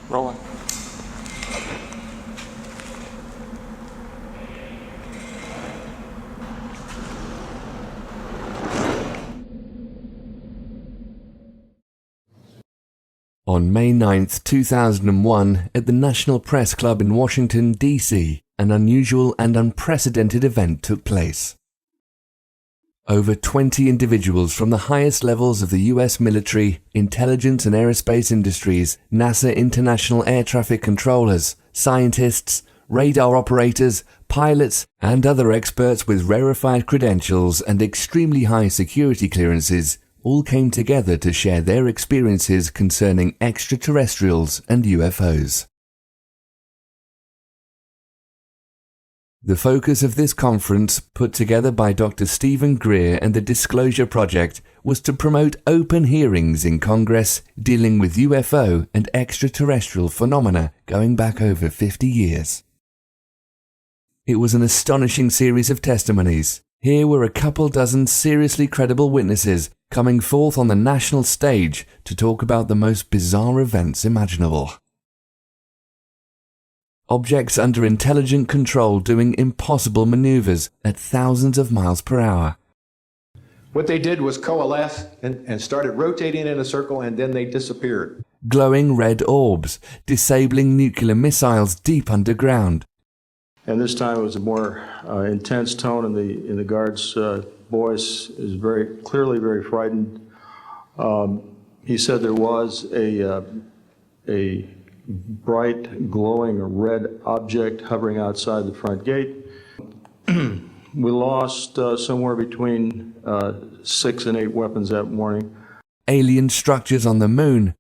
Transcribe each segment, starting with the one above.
Rolling. On May 9, 2001, at the National Press Club in Washington, D.C., an unusual and unprecedented event took place. Over 20 individuals from the highest levels of the U.S. military, intelligence and aerospace industries, NASA international air traffic controllers, scientists, radar operators, pilots, and other experts with rarefied credentials and extremely high security clearances all came together to share their experiences concerning extraterrestrials and UFOs. The focus of this conference, put together by Dr. Stephen Greer and the Disclosure Project, was to promote open hearings in Congress dealing with UFO and extraterrestrial phenomena going back over 50 years. It was an astonishing series of testimonies. Here were a couple dozen seriously credible witnesses coming forth on the national stage to talk about the most bizarre events imaginable. Objects under intelligent control doing impossible maneuvers at thousands of miles per hour. What they did was coalesce and started rotating in a circle, and then they disappeared. Glowing red orbs, disabling nuclear missiles deep underground. And this time it was a more intense tone in the guard's voice. It was very clearly very frightened. He said there was a bright, glowing red object hovering outside the front gate. We lost somewhere between 6 and 8 weapons that morning. Alien structures on the moon.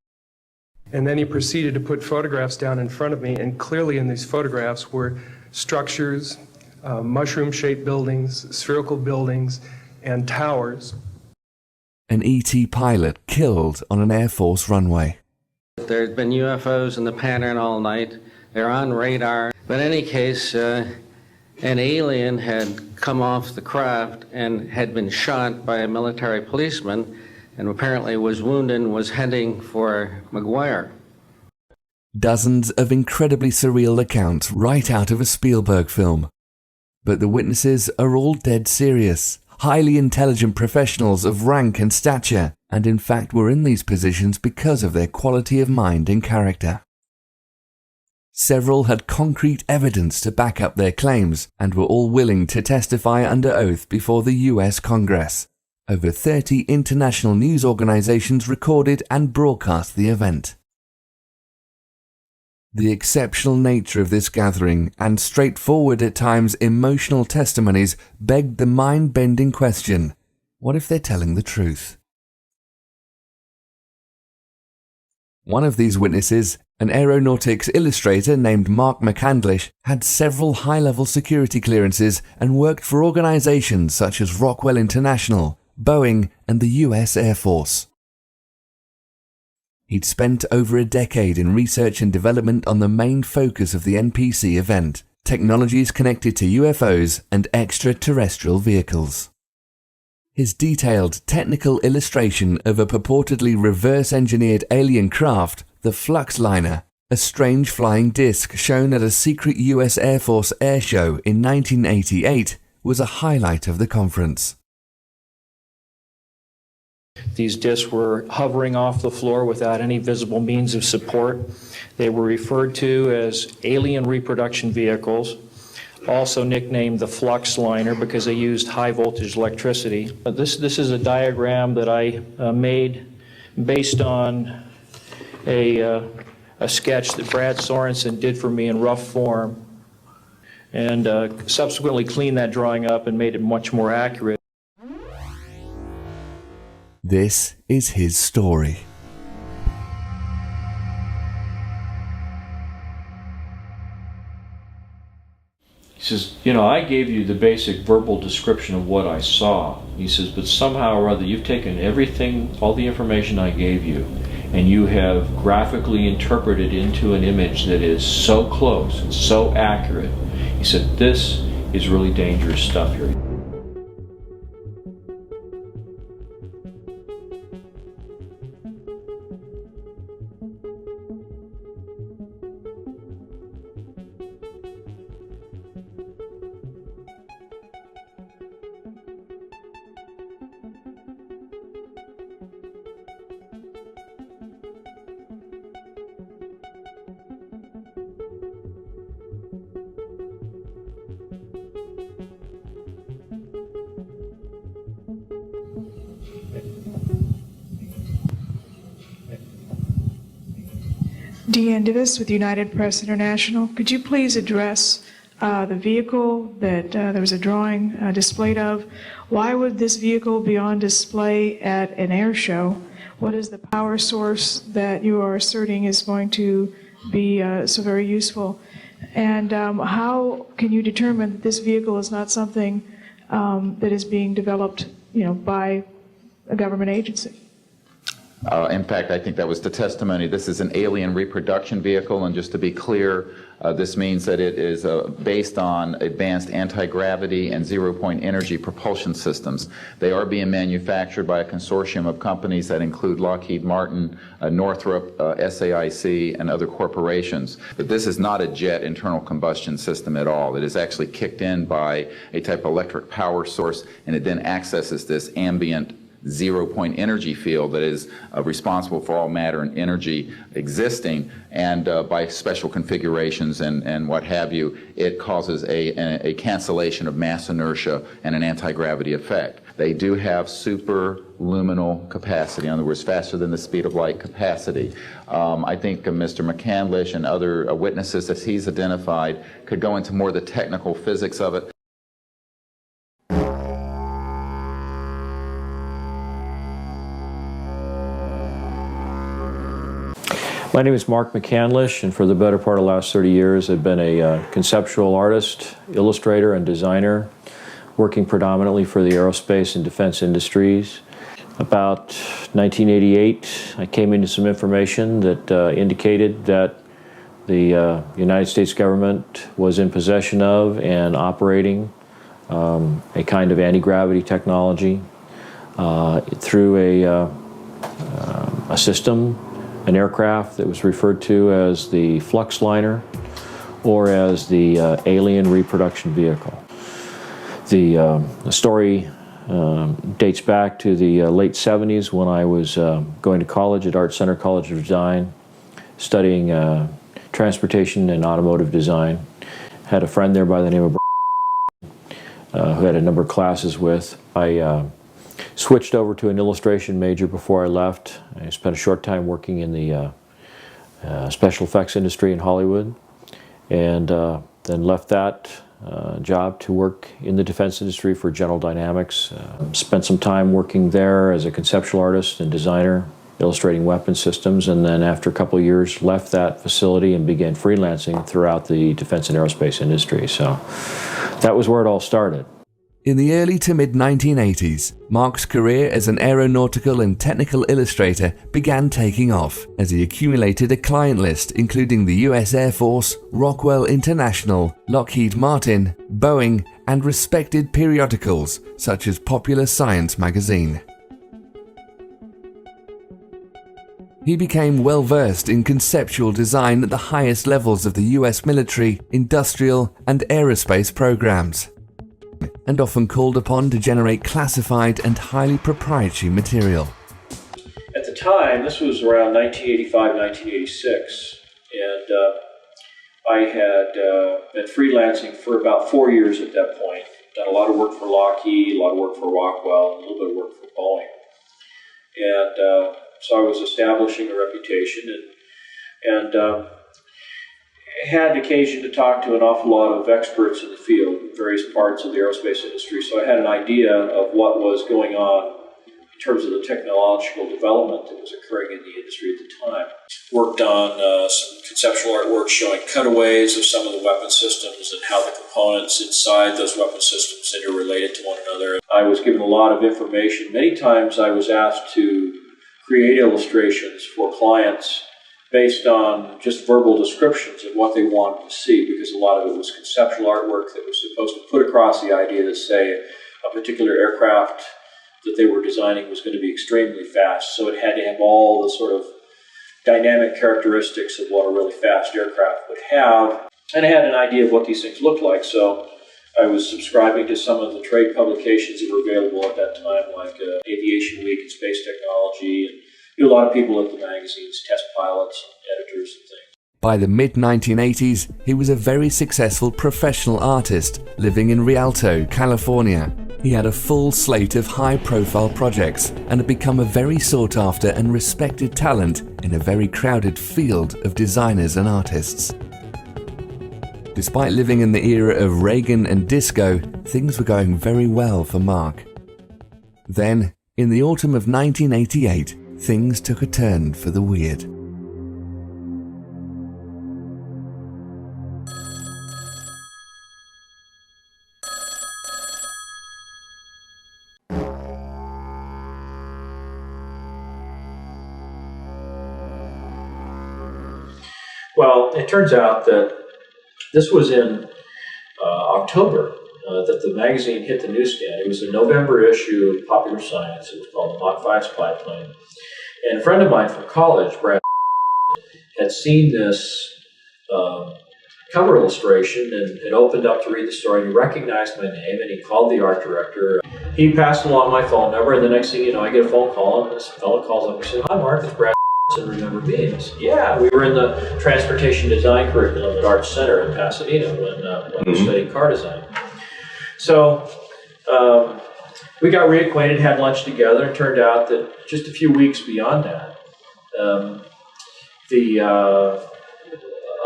And then he proceeded to put photographs down in front of me, and clearly in these photographs were structures, mushroom-shaped buildings, spherical buildings, and towers. An ET pilot killed on an Air Force runway. There's been UFOs in the pattern all night. They're on radar. But in any case, an alien had come off the craft and had been shot by a military policeman and apparently was wounded and was heading for McGuire. Dozens of incredibly surreal accounts right out of a Spielberg film. But the witnesses are all dead serious, highly intelligent professionals of rank and stature, and in fact were in these positions because of their quality of mind and character. Several had concrete evidence to back up their claims and were all willing to testify under oath before the US Congress. Over 30 international news organizations recorded and broadcast the event. The exceptional nature of this gathering and straightforward at times emotional testimonies begged the mind-bending question, what if they're telling the truth? One of these witnesses, an aeronautics illustrator named Mark McCandlish, had several high-level security clearances and worked for organizations such as Rockwell International, Boeing, and the US Air Force. He'd spent over a decade in research and development on the main focus of the NPC event, technologies connected to UFOs and extraterrestrial vehicles. His detailed technical illustration of a purportedly reverse-engineered alien craft, the Fluxliner, a strange flying disc shown at a secret US Air Force air show in 1988, was a highlight of the conference. These discs were hovering off the floor without any visible means of support. They were referred to as alien reproduction vehicles, also nicknamed the Fluxliner because they used high voltage electricity. This is a diagram that I made based on a sketch that Brad Sorensen did for me in rough form, and subsequently cleaned that drawing up and made it much more accurate. This is his story. He says, you know, I gave you the basic verbal description of what I saw. He says, but somehow or other you've taken everything, all the information I gave you, and you have graphically interpreted into an image that is so close and so accurate. He said, this is really dangerous stuff here. Deanne Divis with United Press International. Could you please address the vehicle that there was a drawing displayed of? Why would this vehicle be on display at an air show? What is the power source that you are asserting is going to be so very useful? And how can you determine that this vehicle is not something that is being developed, by a government agency? In fact, I think that was the testimony. This is an alien reproduction vehicle, and just to be clear, this means that it is based on advanced anti-gravity and zero-point energy propulsion systems. They are being manufactured by a consortium of companies that include Lockheed Martin, Northrop, SAIC, and other corporations. But this is not a jet internal combustion system at all. It is actually kicked in by a type of electric power source, and it then accesses this ambient zero-point energy field that is responsible for all matter and energy existing, and by special configurations and what have you, it causes a cancellation of mass inertia and an anti-gravity effect. They do have superluminal capacity, in other words, faster than the speed of light capacity. I think Mr. McCandlish and other witnesses that he's identified could go into more of the technical physics of it. My name is Mark McCandlish, and for the better part of the last 30 years I've been a conceptual artist, illustrator, and designer, working predominantly for the aerospace and defense industries. About 1988, I came into some information that indicated that the United States government was in possession of and operating a kind of anti-gravity technology through a system, an aircraft that was referred to as the Fluxliner or as the alien reproduction vehicle. The story dates back to the late 70s when I was going to college at Art Center College of Design, studying transportation and automotive design. Had a friend there by the name of who had a number of classes with. I switched over to an illustration major before I left. I spent a short time working in the special effects industry in Hollywood, and then left that job to work in the defense industry for General Dynamics. Spent some time working there as a conceptual artist and designer, illustrating weapon systems, and then after a couple of years left that facility and began freelancing throughout the defense and aerospace industry. So that was where it all started. In the early to mid-1980s, Mark's career as an aeronautical and technical illustrator began taking off as he accumulated a client list including the US Air Force, Rockwell International, Lockheed Martin, Boeing, and respected periodicals such as Popular Science magazine. He became well-versed in conceptual design at the highest levels of the US military, industrial, and aerospace programs, and often called upon to generate classified and highly proprietary material. At the time, this was around 1985, 1986, and I had been freelancing for about 4 years at that point. Done a lot of work for Lockheed, a lot of work for Rockwell, and a little bit of work for Boeing. And so I was establishing a reputation and had occasion to talk to an awful lot of experts in the field, in various parts of the aerospace industry. So I had an idea of what was going on in terms of the technological development that was occurring in the industry at the time. Worked on some conceptual artwork showing cutaways of some of the weapon systems and how the components inside those weapon systems interrelated to one another. I was given a lot of information. Many times I was asked to create illustrations for clients based on just verbal descriptions of what they wanted to see, because a lot of it was conceptual artwork that was supposed to put across the idea that, say, a particular aircraft that they were designing was going to be extremely fast. So it had to have all the sort of dynamic characteristics of what a really fast aircraft would have. And I had an idea of what these things looked like. So I was subscribing to some of the trade publications that were available at that time, like Aviation Week and Space Technology, and a lot of people at the magazines, test pilots, editors, and things. By the mid-1980s, he was a very successful professional artist living in Rialto, California. He had a full slate of high-profile projects and had become a very sought-after and respected talent in a very crowded field of designers and artists. Despite living in the era of Reagan and disco, things were going very well for Mark. Then, in the autumn of 1988, things took a turn for the weird. Well, it turns out that this was in October that the magazine hit the newsstand. It was a November issue of Popular Science. It was called the Mach 5 Spy Plane. And a friend of mine from college, Brad, had seen this cover illustration and had opened up to read the story, and he recognized my name, and he called the art director. He passed along my phone number, and the next thing you know, I get a phone call, and this fellow calls up and says, "Hi, Mark, it's Brad. And remember me?" And I said, "Yeah, we were in the transportation design curriculum at Art Center in Pasadena when we studied car design." So we got reacquainted, had lunch together, and turned out that just a few weeks beyond that, a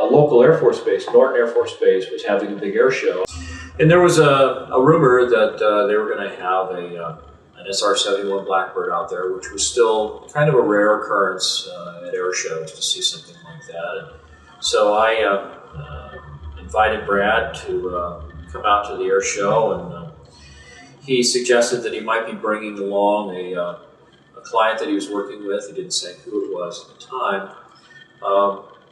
local Air Force base, Norton Air Force Base, was having a big air show. And there was a rumor that they were going to have an SR-71 Blackbird out there, which was still kind of a rare occurrence at air shows to see something like that. And so I invited Brad to come out to the air show, and he suggested that he might be bringing along a client that he was working with. He didn't say who it was at the time,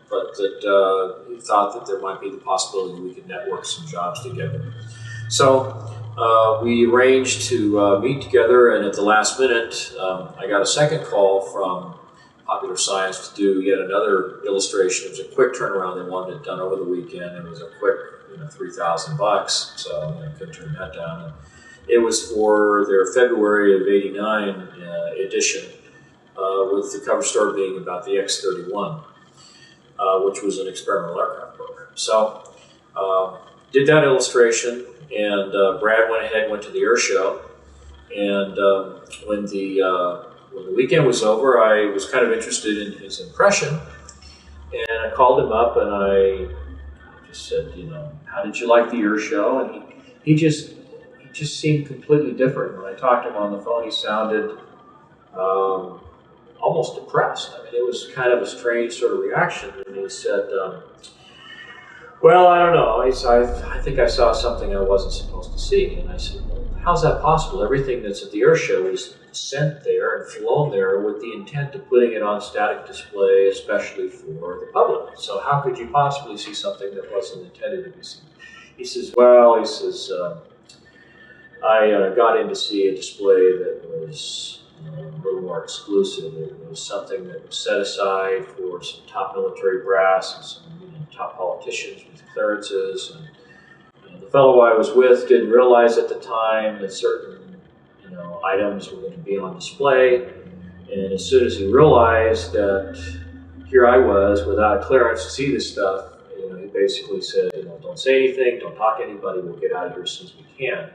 but that he thought that there might be the possibility we could network some jobs together. So we arranged to meet together, and at the last minute, I got a second call from Popular Science to do yet another illustration. It was a quick turnaround. They wanted it done over the weekend. It was a quick, $3,000, so I couldn't turn that down. And it was for their February of '89 edition, with the cover story being about the X-31, which was an experimental aircraft program. So did that illustration, and Brad went ahead and went to the air show. And when the weekend was over, I was kind of interested in his impression, and I called him up and I just said, how did you like the air show? And he just seemed completely different. When I talked to him on the phone, he sounded almost depressed. I mean, it was kind of a strange sort of reaction. And he said, well, I don't know. I think I saw something I wasn't supposed to see. And I said, well, how's that possible? Everything that's at the air show is sent there and flown there with the intent of putting it on static display, especially for the public. So how could you possibly see something that wasn't intended to be seen? He says, well, he says, I got in to see a display that was a little more exclusive. It was something that was set aside for some top military brass and some top politicians with clearances. And the fellow I was with didn't realize at the time that certain items were going to be on display. And as soon as he realized that here I was without a clearance to see this stuff, he basically said, don't say anything, don't talk to anybody, we'll get out of here as soon as we can.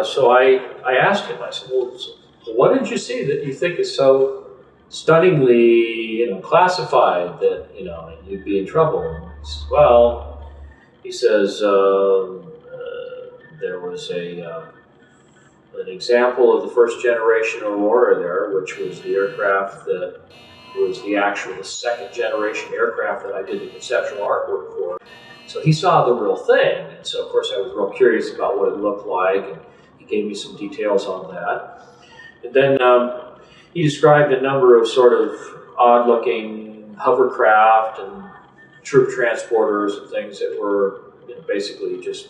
So I asked him, I said, well, what did you see that you think is so stunningly, classified that, you'd be in trouble? And he says, well, he says, there was an example of the first generation Aurora there, which was the aircraft that was the second generation aircraft that I did the conceptual artwork for. So he saw the real thing. And so, of course, I was real curious about what it looked like. And he gave me some details on that. And then he described a number of sort of odd-looking hovercraft and troop transporters and things that were basically just,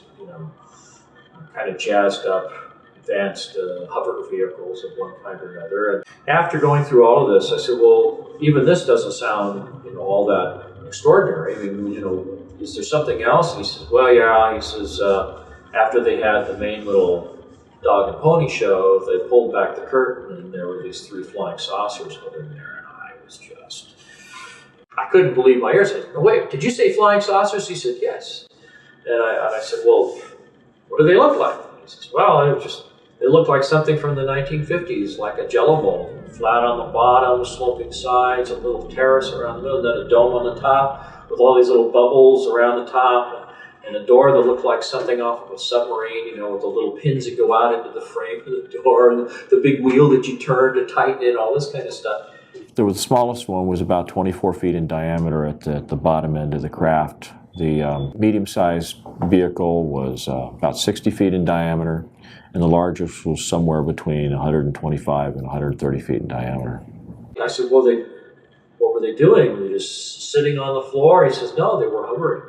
kind of jazzed up, advanced hover vehicles of one kind or another. And after going through all of this, I said, well, even this doesn't sound, all that extraordinary. I mean, is there something else? And he says, well, yeah. He says, after they had the main little dog and pony show, they pulled back the curtain and there were these 3 flying saucers hovering there. And I couldn't believe my ears. I said, no, wait, did you say flying saucers? He said, yes. And I said, well, what do they look like? He says, well, they look like something from the 1950s, like a jello bowl, flat on the bottom, sloping sides, a little terrace around the middle, then a dome on the top with all these little bubbles around the top, and a door that looked like something off of a submarine, with the little pins that go out into the frame of the door, and the big wheel that you turn to tighten it, all this kind of stuff. The smallest one was about 24 feet in diameter at the bottom end of the craft. The medium-sized vehicle was about 60 feet in diameter, and the largest was somewhere between 125 and 130 feet in diameter. I said, well, what were they doing? Were they just sitting on the floor? He says, no, they were hovering.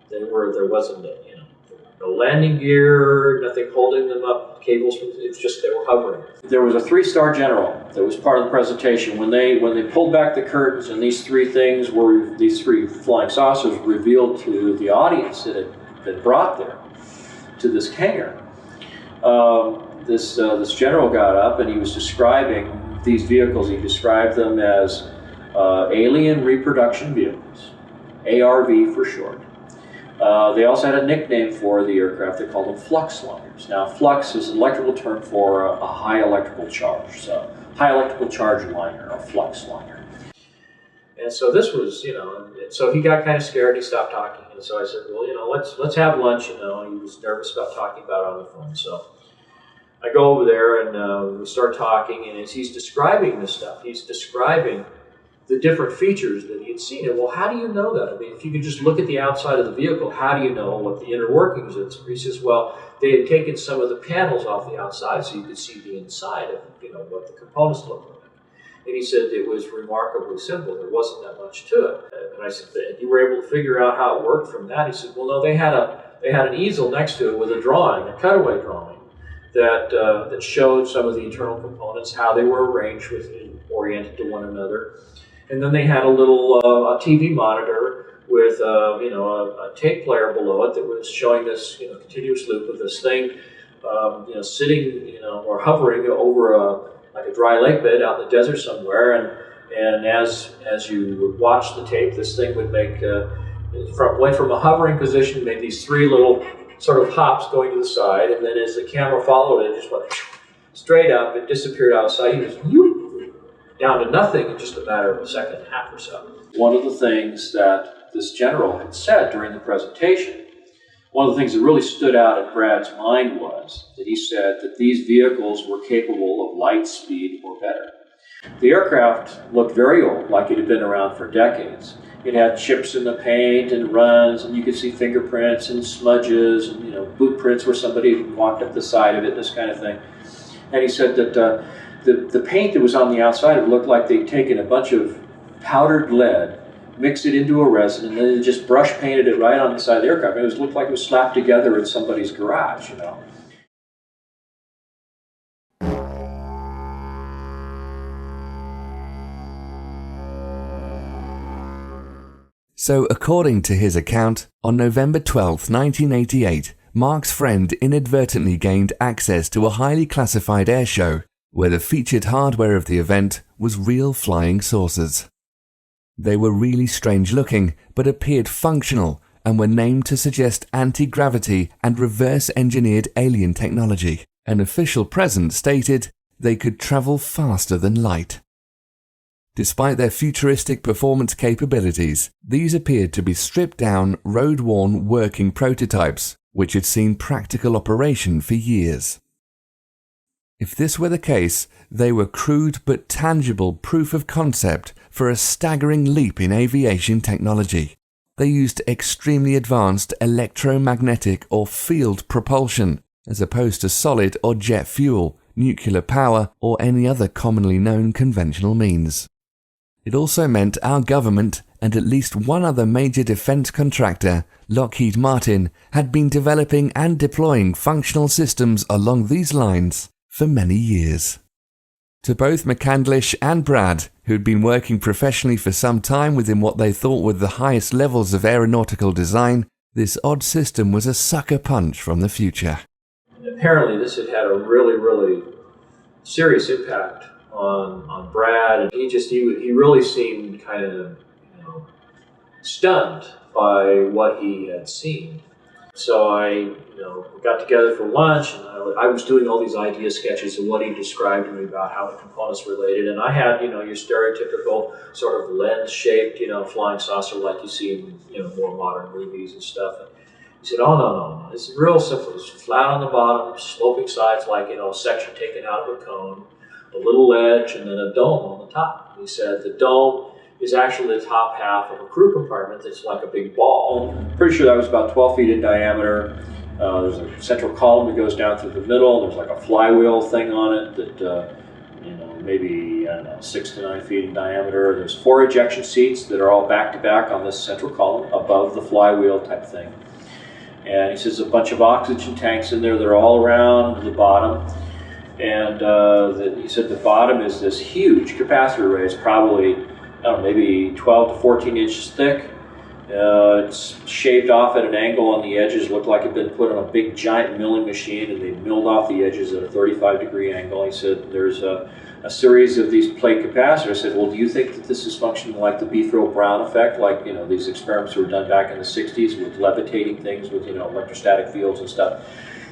There wasn't no landing gear, nothing holding them up, cables. It's just they were hovering. There was a 3-star general that was part of the presentation. When they pulled back the curtains and these 3 flying saucers were revealed to the audience that brought them to this hangar. This general got up and he was describing these vehicles. He described them as alien reproduction vehicles, ARV for short. They also had a nickname for the aircraft. They called them Fluxliners. Now, flux is an electrical term for a high electrical charge. So, high electrical charge liner, a Fluxliner. And so this was, so he got kind of scared. He stopped talking. And so I said, well, let's have lunch. He was nervous about talking about it on the phone. So I go over there and we start talking. And as he's describing this stuff, he's describing the different features that he had seen. And well, how do you know that? I mean, if you could just look at the outside of the vehicle, how do you know what the inner workings is? He says, well, they had taken some of the panels off the outside so you could see the inside of, what the components looked like. And he said it was remarkably simple. There wasn't that much to it. And I said, you were able to figure out how it worked from that? He said, well, no, they had an easel next to it with a drawing, a cutaway drawing, that showed some of the internal components, how they were arranged oriented to one another. And then they had a little a TV monitor with a tape player below it that was showing this continuous loop of this thing sitting or hovering over like a dry lake bed out in the desert somewhere. And as you would watch the tape, this thing would make went from a hovering position, made these 3 little sort of hops going to the side, and then as the camera followed it, just went straight up and disappeared outside. He was down to nothing in just a matter of a second and a half or so. One of the things that this general had said during the presentation, one of the things that really stood out in Brad's mind was that he said that these vehicles were capable of light speed or better. The aircraft looked very old, like it had been around for decades, It had chips in the paint and runs, and you could see fingerprints and smudges and, you know, boot prints where somebody walked up the side of it, this kind of thing. And he said that the paint that was on the outside, it looked like they'd taken a bunch of powdered lead, mixed it into a resin, and then they just brush painted it right on the side of the aircraft. It looked like it was slapped together in somebody's garage, you know. So, according to his account, on November 12, 1988, Mark's friend inadvertently gained access to a highly classified airshow where the featured hardware of the event was real flying saucers. They were really strange looking, but appeared functional and were named to suggest anti-gravity and reverse-engineered alien technology. An official present stated they could travel faster than light. Despite their futuristic performance capabilities, these appeared to be stripped-down, road-worn working prototypes, which had seen practical operation for years. If this were the case, they were crude but tangible proof of concept for a staggering leap in aviation technology. They used extremely advanced electromagnetic or field propulsion, as opposed to solid or jet fuel, nuclear power, or any other commonly known conventional means. It also meant our government and at least one other major defense contractor, Lockheed Martin, had been developing and deploying functional systems along these lines for many years. To both McCandlish and Brad, who'd been working professionally for some time within what they thought were the highest levels of aeronautical design, this odd system was a sucker punch from the future. Apparently this had had a really, really serious impact on Brad, and he really seemed kind of, you know, stunned by what he had seen. So we got together for lunch, and I was doing all these idea sketches of what he described to me about how the components related, and I had, you know, your stereotypical sort of lens-shaped, you know, flying saucer like you see in, you know, more modern movies and stuff. And he said, "Oh no, it's real simple. It's flat on the bottom, sloping sides like, you know, a section taken out of a cone, a little ledge, and then a dome on the top." And he said the dome is actually the top half of a crew compartment that's like a big ball. I'm pretty sure that was about 12 feet in diameter. There's a central column that goes down through the middle. There's like a flywheel thing on it that, you know, maybe, I don't know, 6 to 9 feet in diameter. There's 4 ejection seats that are all back to back on this central column above the flywheel type thing. And he says a bunch of oxygen tanks in there. They're all around the bottom. And he said the bottom is this huge capacitor array. It's probably, I don't know, maybe 12 to 14 inches thick. It's shaved off at an angle on the edges. Looked like it had been put on a big giant milling machine, and they milled off the edges at a 35-degree angle. He said there's a series of these plate capacitors. I said, well, do you think that this is functioning like the Beethrow-Brown effect, like, you know, these experiments were done back in the 60s with levitating things with, you know, electrostatic fields and stuff?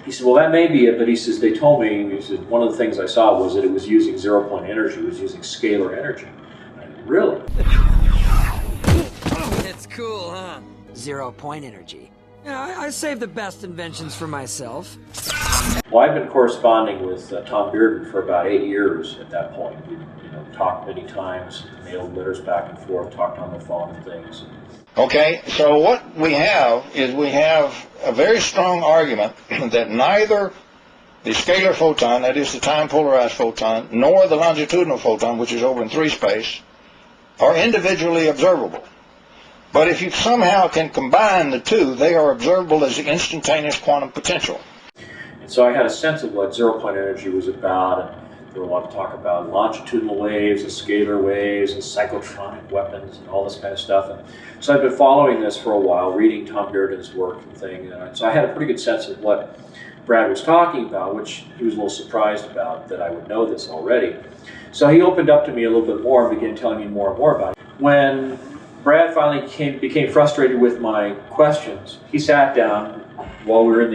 He said, well, that may be it, but he says, they told me, he said, one of the things I saw was that it was using zero-point energy, it was using scalar energy. Really? It's cool, huh? 0-point energy. Yeah, I save the best inventions for myself. Well, I've been corresponding with Tom Bearden for about 8 years at that point. We, you know, talked many times, mailed letters back and forth, talked on the phone and things. Okay, so what we have is we have a very strong argument that neither the scalar photon, that is the time-polarized photon, nor the longitudinal photon, which is over in 3 space, are individually observable. But if you somehow can combine the two, they are observable as the instantaneous quantum potential. And so I had a sense of what zero-point energy was about, and they want to talk about longitudinal waves and scalar waves and cyclotronic weapons and all this kind of stuff. And so I've been following this for a while, reading Tom Bearden's work and things. And so I had a pretty good sense of what Brad was talking about, which he was a little surprised about that I would know this already. So he opened up to me a little bit more and began telling me more and more about it. When Brad finally became frustrated with my questions, he sat down while we were in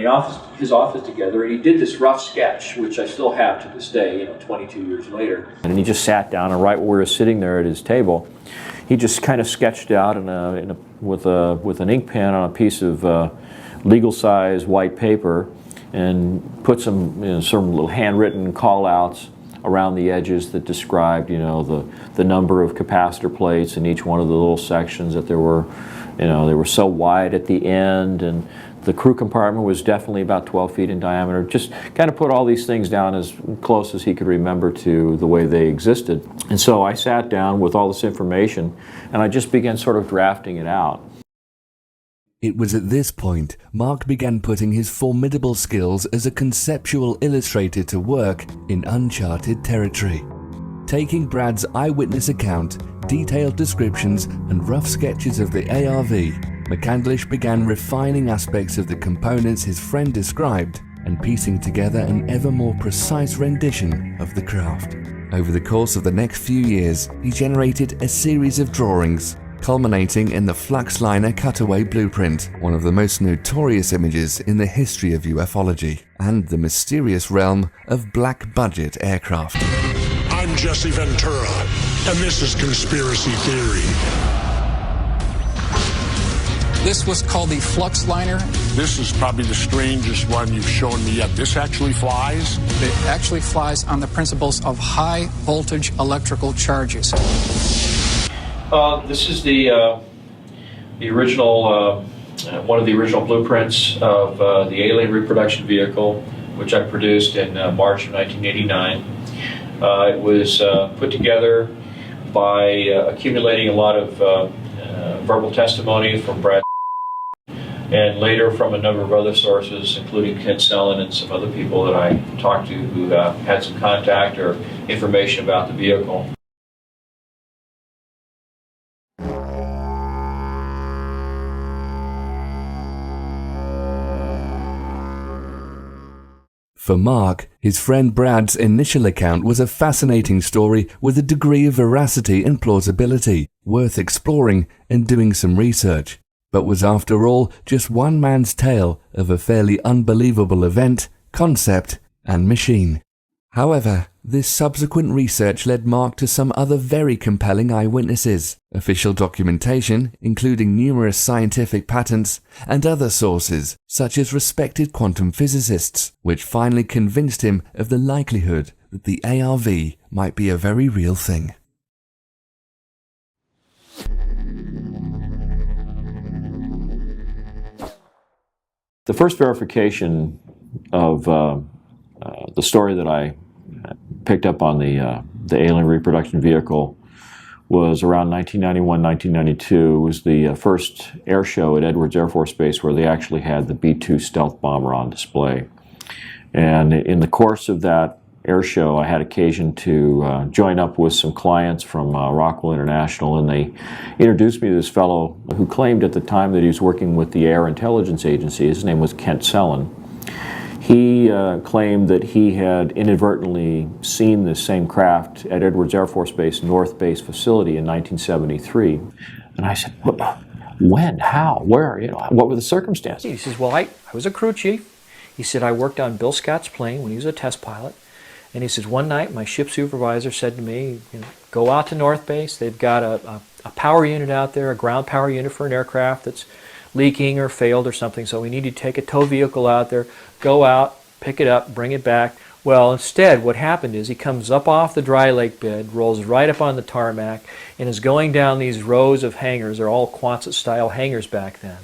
his office together, and he did this rough sketch, which I still have to this day, 22 years later. And he just sat down, and right where we were sitting there at his table, he just kind of sketched out with an ink pen on a piece of legal-size white paper, and put some little handwritten call-outs around the edges that described, the number of capacitor plates in each one of the little sections, that there were, they were so wide at the end, and the crew compartment was definitely about 12 feet in diameter. Just kind of put all these things down as close as he could remember to the way they existed. And so I sat down with all this information, and I just began sort of drafting it out. It was at this point Mark began putting his formidable skills as a conceptual illustrator to work in uncharted territory. Taking Brad's eyewitness account, detailed descriptions, and rough sketches of the ARV, McCandlish began refining aspects of the components his friend described and piecing together an ever more precise rendition of the craft. Over the course of the next few years, he generated a series of drawings, culminating in the Fluxliner cutaway blueprint, one of the most notorious images in the history of ufology, and the mysterious realm of black-budget aircraft. I'm Jesse Ventura, and this is Conspiracy Theory. This was called the Fluxliner. This is probably the strangest one you've shown me yet. This actually flies? It actually flies on the principles of high voltage electrical charges. This is the original, one of the original blueprints of the alien reproduction vehicle, which I produced in March of 1989. It was put together by accumulating a lot of verbal testimony from Brad, and later from a number of other sources, including Ken Sellen and some other people that I talked to who had some contact or information about the vehicle. For Mark, his friend Brad's initial account was a fascinating story with a degree of veracity and plausibility, worth exploring and doing some research, but was after all just one man's tale of a fairly unbelievable event, concept, and machine. However, this subsequent research led Mark to some other very compelling eyewitnesses, official documentation, including numerous scientific patents, and other sources, such as respected quantum physicists, which finally convinced him of the likelihood that the ARV might be a very real thing. The first verification of the story that I picked up on the alien reproduction vehicle was around 1991, 1992. It was the first air show at Edwards Air Force Base where they actually had the B-2 stealth bomber on display. And in the course of that air show, I had occasion to join up with some clients from Rockwell International, and they introduced me to this fellow who claimed at the time that he was working with the Air Intelligence Agency. His name was Kent Sellen. He claimed that he had inadvertently seen this same craft at Edwards Air Force Base North Base facility in 1973. And I said, when, how, where, what were the circumstances? He says, well, I was a crew chief. He said, I worked on Bill Scott's plane when he was a test pilot. And he says, one night my ship supervisor said to me, go out to North Base. They've got a power unit out there, a ground power unit for an aircraft that's leaking or failed or something, so we need to take a tow vehicle out there, go out, pick it up, bring it back. Well, instead, what happened is he comes up off the dry lake bed, rolls right up on the tarmac, and is going down these rows of hangars. They're all Quonset-style hangars back then.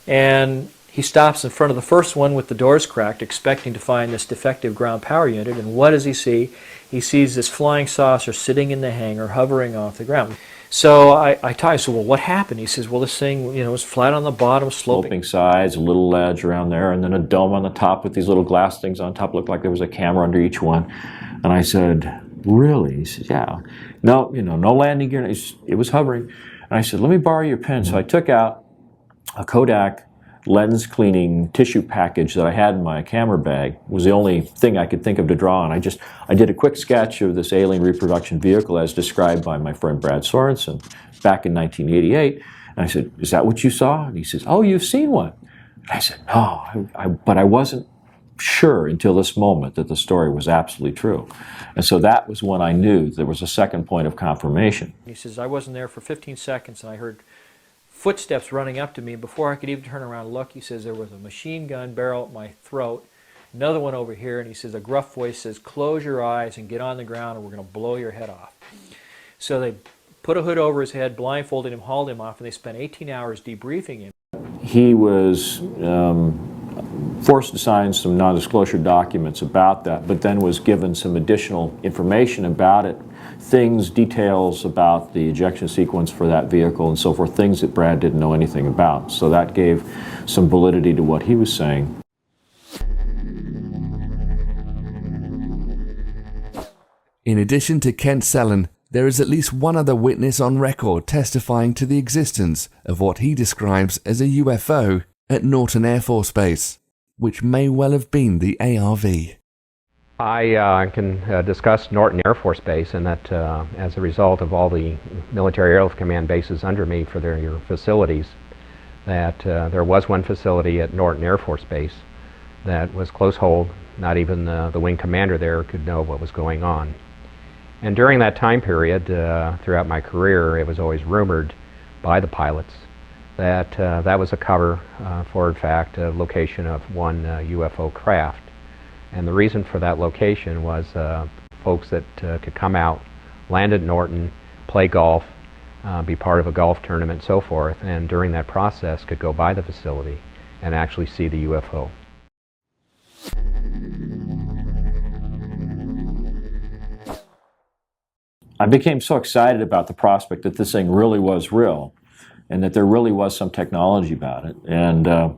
And he stops in front of the first one with the doors cracked, expecting to find this defective ground power unit, and what does he see? He sees this flying saucer sitting in the hangar, hovering off the ground. So I said, well, what happened? He says, well, this thing, was flat on the bottom, sloping sides, a little ledge around there, and then a dome on the top with these little glass things on top. Looked like there was a camera under each one. And I said, really? He says, yeah. No, no landing gear. It was hovering. And I said, let me borrow your pen. So I took out a Kodak lens cleaning tissue package that I had in my camera bag. It was the only thing I could think of to draw on. I did a quick sketch of this alien reproduction vehicle as described by my friend Brad Sorensen back in 1988. And I said, is that what you saw? And he says, oh, you've seen one. And I said, no, but I wasn't sure until this moment that the story was absolutely true. And so that was when I knew there was a second point of confirmation. He says, I wasn't there for 15 seconds and I heard footsteps running up to me. Before I could even turn around and look, he says there was a machine gun barrel at my throat, another one over here, and he says, a gruff voice says, close your eyes and get on the ground or we're going to blow your head off. So they put a hood over his head, blindfolded him, hauled him off, and they spent 18 hours debriefing him. He was forced to sign some non-disclosure documents about that, but then was given some additional information about it, things, details about the ejection sequence for that vehicle and so forth, things that Brad didn't know anything about. So that gave some validity to what he was saying. In addition to Kent Sellen, there is at least one other witness on record testifying to the existence of what he describes as a UFO at Norton Air Force Base, which may well have been the ARV. I can discuss Norton Air Force Base, and that as a result of all the Military-aeronautical command bases under me for their facilities, that there was one facility at Norton Air Force Base that was close hold. Not even the wing commander there could know what was going on. And during that time period, throughout my career, it was always rumored by the pilots that that was a cover for, in fact, a location of one UFO craft. And the reason for that location was folks that could come out, land at Norton, play golf, be part of a golf tournament, and so forth, and during that process could go by the facility and actually see the UFO. I became so excited about the prospect that this thing really was real and that there really was some technology about it. And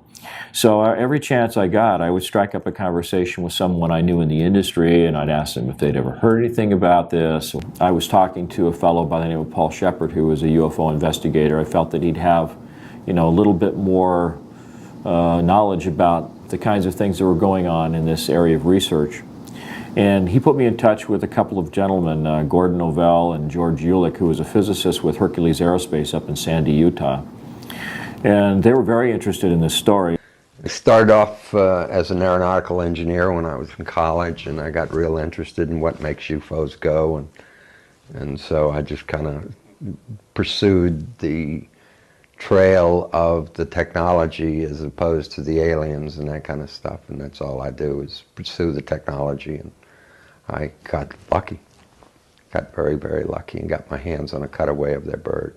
so every chance I got, I would strike up a conversation with someone I knew in the industry, and I'd ask them if they'd ever heard anything about this. I was talking to a fellow by the name of Paul Shepard, who was a UFO investigator. I felt that he'd have, a little bit more knowledge about the kinds of things that were going on in this area of research. And he put me in touch with a couple of gentlemen, Gordon Ovell and George Ulick, who was a physicist with Hercules Aerospace up in Sandy, Utah. And they were very interested in this story. I started off as an aeronautical engineer when I was in college, and I got real interested in what makes UFOs go. And so I just kind of pursued the trail of the technology as opposed to the aliens and that kind of stuff. And that's all I do is pursue the technology. And I got lucky, got very, very lucky, and got my hands on a cutaway of their bird.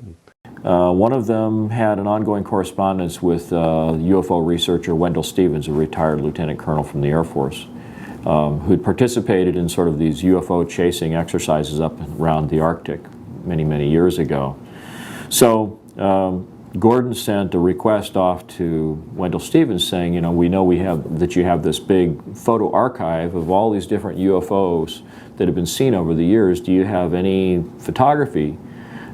One of them had an ongoing correspondence with UFO researcher Wendell Stevens, a retired lieutenant colonel from the Air Force, who'd participated in sort of these UFO chasing exercises up around the Arctic many, many years ago. So Gordon sent a request off to Wendell Stevens saying, we know that you have this big photo archive of all these different UFOs that have been seen over the years. Do you have any photography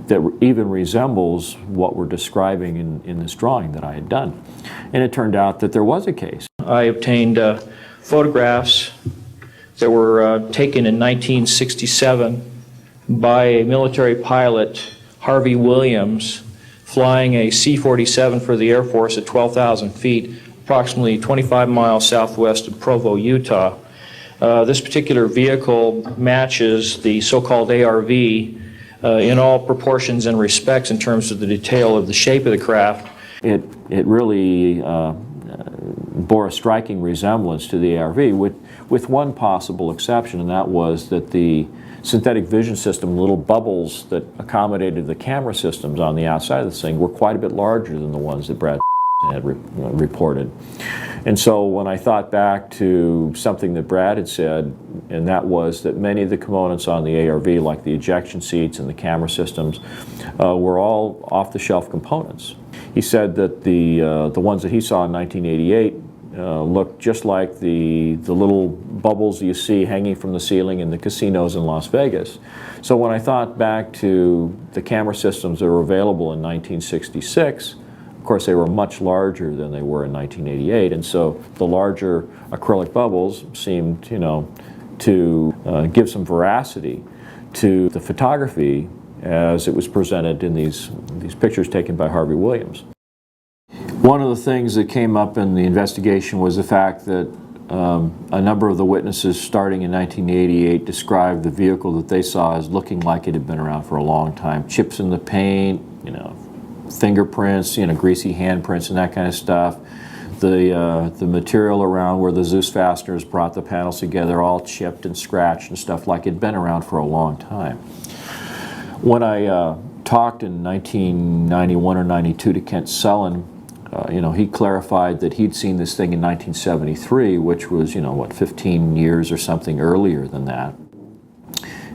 that even resembles what we're describing in this drawing that I had done? And it turned out that there was a case. I obtained photographs that were taken in 1967 by a military pilot, Harvey Williams, flying a C-47 for the Air Force at 12,000 feet, approximately 25 miles southwest of Provo, Utah. This particular vehicle matches the so-called ARV in all proportions and respects in terms of the detail of the shape of the craft. It really bore a striking resemblance to the ARV with one possible exception, and that was that the synthetic vision system, little bubbles that accommodated the camera systems on the outside of this thing, were quite a bit larger than the ones that Brad had reported. And so when I thought back to something that Brad had said, and that was that many of the components on the ARV, like the ejection seats and the camera systems, were all off-the-shelf components. He said that the ones that he saw in 1988 looked just like the little bubbles you see hanging from the ceiling in the casinos in Las Vegas. So when I thought back to the camera systems that were available in 1966, of course they were much larger than they were in 1988, and so the larger acrylic bubbles seemed, to give some veracity to the photography as it was presented in these pictures taken by Harvey Williams. One of the things that came up in the investigation was the fact that a number of the witnesses starting in 1988 described the vehicle that they saw as looking like it had been around for a long time. Chips in the paint, fingerprints, greasy handprints and that kind of stuff. the material around where the Zeus fasteners brought the panels together, all chipped and scratched and stuff like it had been around for a long time. When I talked in 1991 or 92 to Kent Sullen, he clarified that he'd seen this thing in 1973, which was, 15 years or something earlier than that.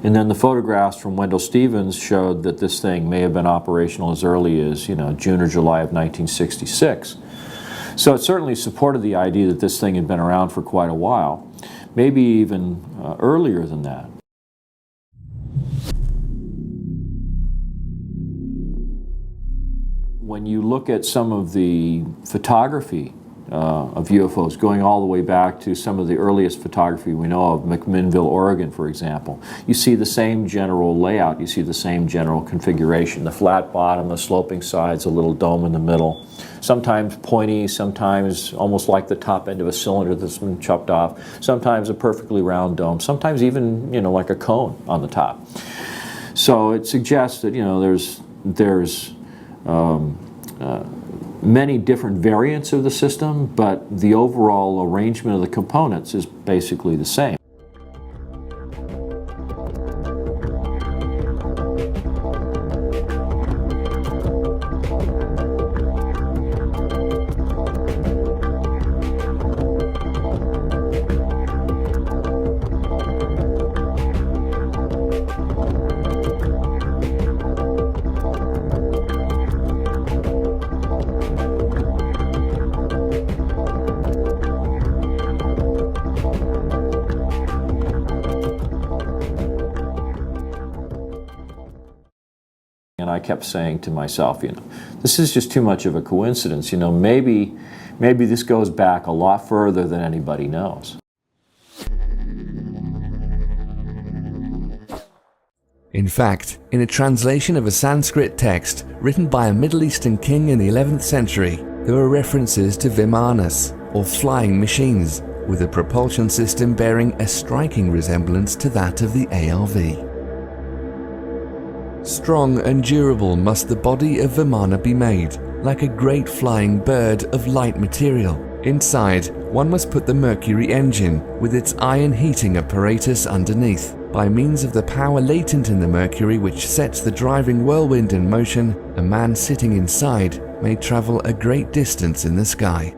And then the photographs from Wendell Stevens showed that this thing may have been operational as early as, June or July of 1966. So it certainly supported the idea that this thing had been around for quite a while, maybe even earlier than that. When you look at some of the photography of UFOs, going all the way back to some of the earliest photography we know of, McMinnville, Oregon, for example, you see the same general layout, you see the same general configuration, the flat bottom, the sloping sides, a little dome in the middle, sometimes pointy, sometimes almost like the top end of a cylinder that's been chopped off, sometimes a perfectly round dome, sometimes even, like a cone on the top. So it suggests that, there's many different variants of the system, but the overall arrangement of the components is basically the same. And I kept saying to myself, this is just too much of a coincidence. Maybe this goes back a lot further than anybody knows. In fact, in a translation of a Sanskrit text written by a Middle Eastern king in the 11th century, there were references to Vimanas, or flying machines, with a propulsion system bearing a striking resemblance to that of the ARV. Strong and durable must the body of Vimana be made, like a great flying bird of light material. Inside, one must put the Mercury engine with its iron heating apparatus underneath. By means of the power latent in the Mercury which sets the driving whirlwind in motion, a man sitting inside may travel a great distance in the sky.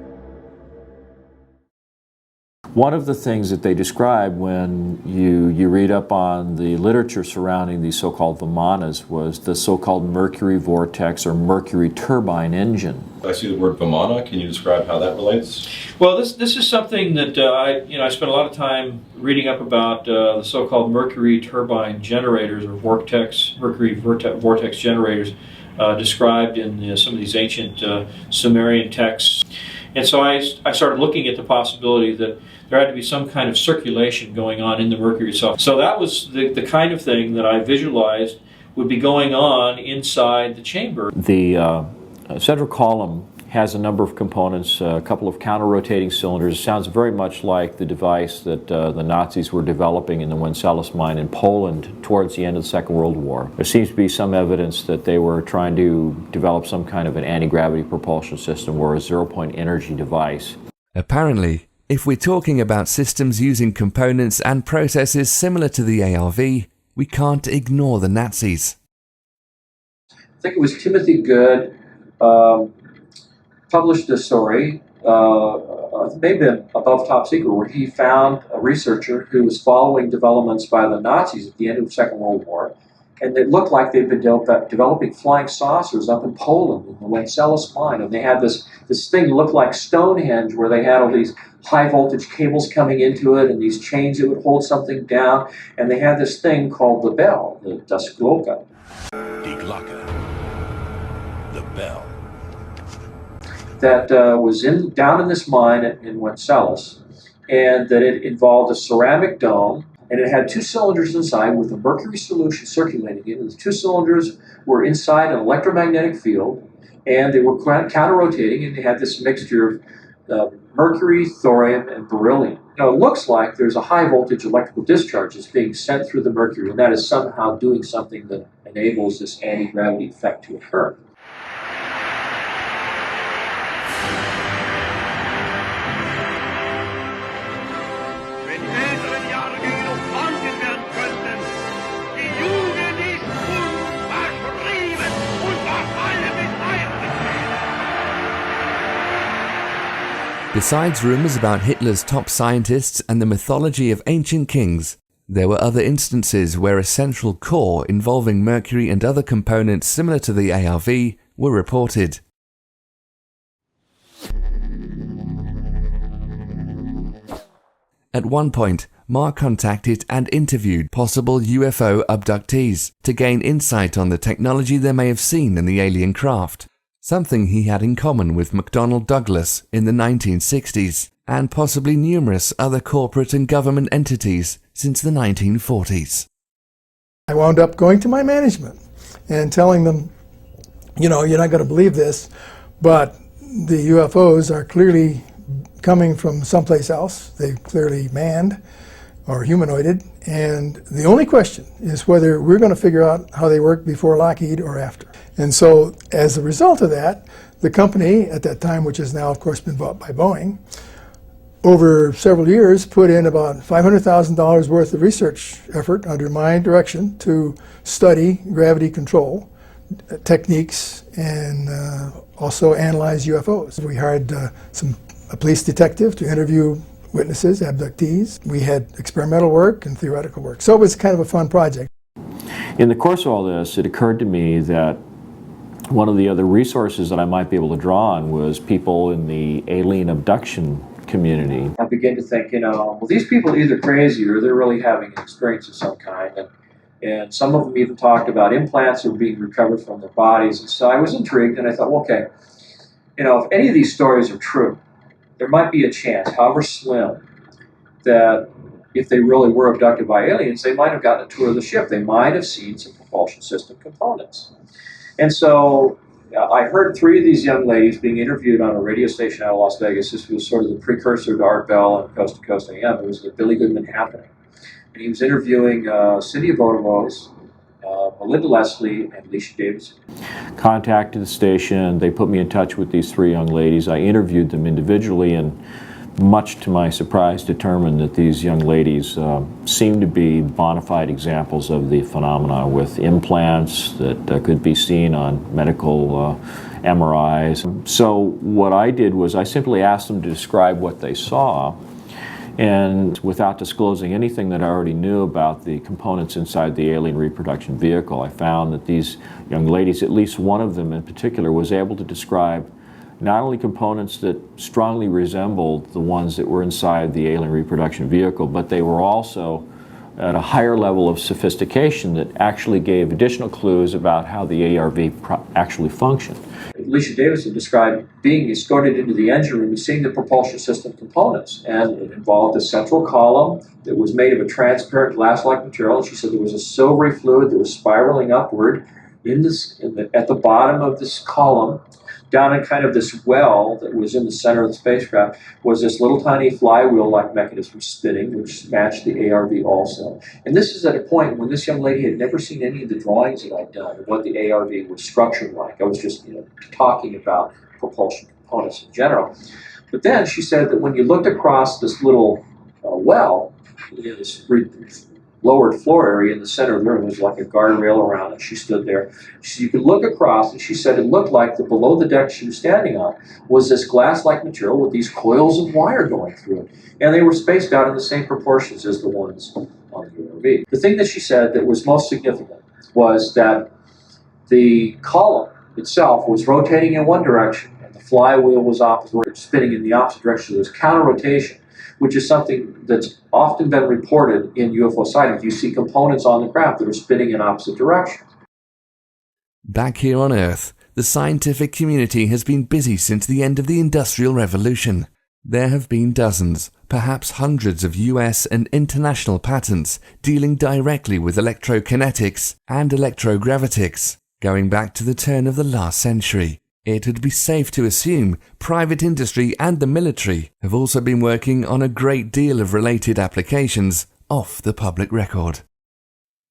One of the things that they described when you read up on the literature surrounding these so-called Vimanas was the so-called Mercury vortex or Mercury turbine engine. I see the word Vimana. Can you describe how that relates? Well, this is something that I spent a lot of time reading up about the so-called Mercury turbine generators or Mercury vortex generators described in some of these ancient Sumerian texts. And so I started looking at the possibility that there had to be some kind of circulation going on in the Mercury itself. So that was the kind of thing that I visualized would be going on inside the chamber. The central column has a number of components, a couple of counter-rotating cylinders. It sounds very much like the device that the Nazis were developing in the Wenceslas mine in Poland towards the end of the Second World War. There seems to be some evidence that they were trying to develop some kind of an anti-gravity propulsion system or a zero-point energy device. Apparently, if we're talking about systems using components and processes similar to the ARV, we can't ignore the Nazis. I think it was Timothy Good published a story, maybe above top secret, where he found a researcher who was following developments by the Nazis at the end of the Second World War, and it looked like they'd been developing flying saucers up in Poland in the Wenceslas mine, and they had this thing that looked like Stonehenge, where they had all these high voltage cables coming into it and these chains that would hold something down, and they had this thing called the bell, the Das Glocke. Die Glocke. The bell. That was down in this mine in Wenceslas, and that it involved a ceramic dome, and it had two cylinders inside with a mercury solution circulating in it. The two cylinders were inside an electromagnetic field, and they were counter-rotating, and they had this mixture of mercury, thorium, and beryllium. Now, it looks like there's a high-voltage electrical discharge that's being sent through the mercury, and that is somehow doing something that enables this anti-gravity effect to occur. Besides rumors about Hitler's top scientists and the mythology of ancient kings, there were other instances where a central core involving mercury and other components similar to the ARV were reported. At one point, Marr contacted and interviewed possible UFO abductees to gain insight on the technology they may have seen in the alien craft, something he had in common with McDonnell Douglas in the 1960s, and possibly numerous other corporate and government entities since the 1940s. I wound up going to my management and telling them, you know, you're not going to believe this, but the UFOs are clearly coming from someplace else. They're clearly manned or humanoided, and the only question is whether we're going to figure out how they work before Lockheed or after. And so as a result of that, the company at that time, which has now of course been bought by Boeing, over several years put in about $500,000 worth of research effort under my direction to study gravity control techniques and also analyze UFOs. We hired a police detective to interview witnesses, abductees. We had experimental work and theoretical work. So it was kind of a fun project. In the course of all this, it occurred to me that one of the other resources that I might be able to draw on was people in the alien abduction community. I began to think, you know, well, these people are either crazy or they're really having an experience of some kind. And some of them even talked about implants that were being recovered from their bodies. And so I was intrigued, and I thought, well, okay, you know, if any of these stories are true, there might be a chance, however slim, that if they really were abducted by aliens, they might have gotten a tour of the ship. They might have seen some propulsion system components. And so I heard three of these young ladies being interviewed on a radio station out of Las Vegas. This was sort of the precursor to Art Bell and Coast to Coast AM. It was the Billy Goodman Happening. And he was interviewing Cindy Vodovos, Melinda Leslie, and Alicia Davidson. Contacted the station. They put me in touch with these three young ladies. I interviewed them individually, and much to my surprise determined that these young ladies seemed to be bona fide examples of the phenomena, with implants that could be seen on medical MRIs. So what I did was I simply asked them to describe what they saw, and without disclosing anything that I already knew about the components inside the alien reproduction vehicle, I found that these young ladies, at least one of them in particular, was able to describe not only components that strongly resembled the ones that were inside the alien reproduction vehicle, but they were also at a higher level of sophistication that actually gave additional clues about how the ARV actually functioned. Alicia Davidson described being escorted into the engine room and seeing the propulsion system components. And it involved a central column that was made of a transparent glass-like material. And she said there was a silvery fluid that was spiraling upward at the bottom of this column. Down in kind of this well that was in the center of the spacecraft was this little tiny flywheel-like mechanism spinning, which matched the ARV also. And this is at a point when this young lady had never seen any of the drawings that I'd done of what the ARV was structured like. I was just, talking about propulsion components in general. But then she said that when you looked across this little well, this lowered floor area in the center of the room, was like a guardrail around it. She stood there. You could look across, and she said it looked like that below the deck she was standing on was this glass-like material with these coils of wire going through it. And they were spaced out in the same proportions as the ones on the ARV. The thing that she said that was most significant was that the column itself was rotating in one direction, and the flywheel was spinning in the opposite direction. There was counter-rotation, which is something that's often been reported in UFO sightings. You see components on the craft that are spinning in opposite directions. Back here on Earth, the scientific community has been busy since the end of the Industrial Revolution. There have been dozens, perhaps hundreds of US and international patents dealing directly with electrokinetics and electrogravitics, going back to the turn of the last century. It would be safe to assume private industry and the military have also been working on a great deal of related applications off the public record.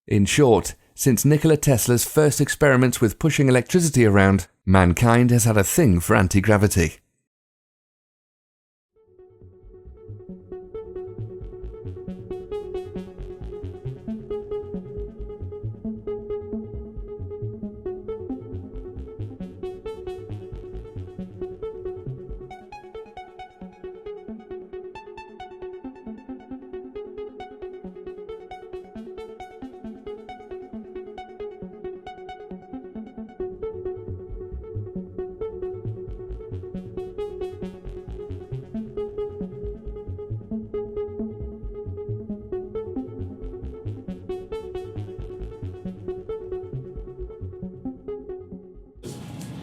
In short, since Nikola Tesla's first experiments with pushing electricity around, mankind has had a thing for anti-gravity.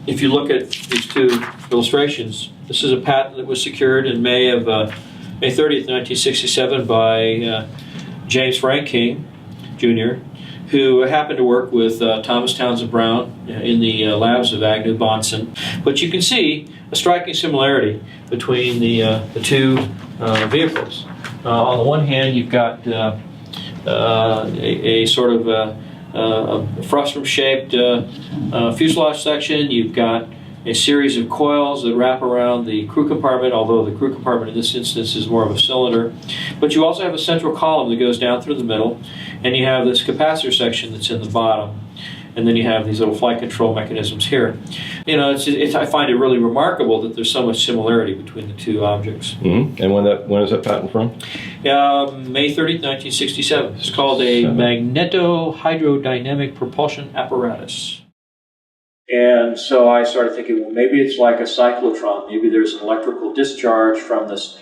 if you look at these two illustrations, this is a patent that was secured in May 30th, 1967 by James Frank King, Jr., who happened to work with Thomas Townsend Brown in the labs of Agnew Bonson. But you can see a striking similarity between the two vehicles. On the one hand, you've got a sort of a frustrum-shaped fuselage section. You've got a series of coils that wrap around the crew compartment, although the crew compartment in this instance is more of a cylinder. But you also have a central column that goes down through the middle, and you have this capacitor section that's in the bottom. And then you have these little flight control mechanisms here. You know, I find it really remarkable that there's so much similarity between the two objects. Mm-hmm. And when is that patent from? May 30th, 1967. It's called a magneto-hydrodynamic propulsion apparatus. And so I started thinking, well, maybe it's like a cyclotron. Maybe there's an electrical discharge from this.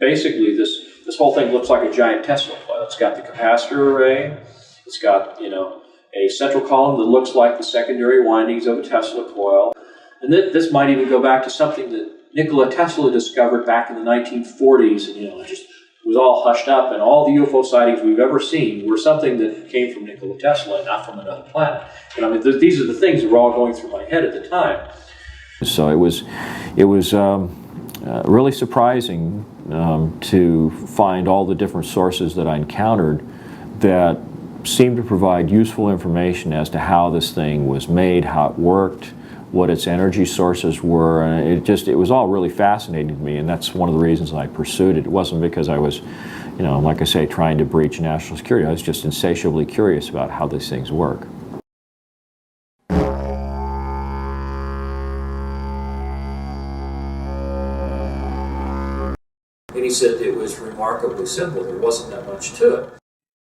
Basically, this whole thing looks like a giant Tesla coil. It's got the capacitor array. It's got, you know, a central column that looks like the secondary windings of a Tesla coil. And this might even go back to something that Nikola Tesla discovered back in the 1940s. And, you know, it just was all hushed up. And all the UFO sightings we've ever seen were something that came from Nikola Tesla and not from another planet. And I mean, these are the things that were all going through my head at the time. So it was really surprising to find all the different sources that I encountered that seemed to provide useful information as to how this thing was made, how it worked, what its energy sources were, and it was all really fascinating to me, and that's one of the reasons I pursued it. It wasn't because I was, you know, like I say, trying to breach national security. I was just insatiably curious about how these things work. And he said it was remarkably simple. There wasn't that much to it.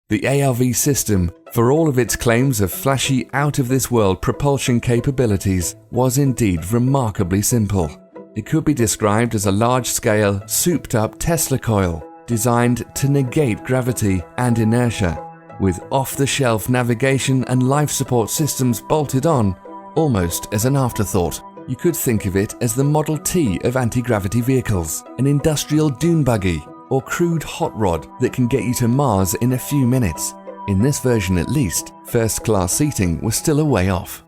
The ARV system, for all of its claims of flashy, out-of-this-world propulsion capabilities, was indeed remarkably simple. It could be described as a large-scale, souped-up Tesla coil, designed to negate gravity and inertia, with off-the-shelf navigation and life support systems bolted on, almost as an afterthought. You could think of it as the Model T of anti-gravity vehicles, an industrial dune buggy, or crude hot rod that can get you to Mars in a few minutes. In this version at least, first-class seating was still a way off.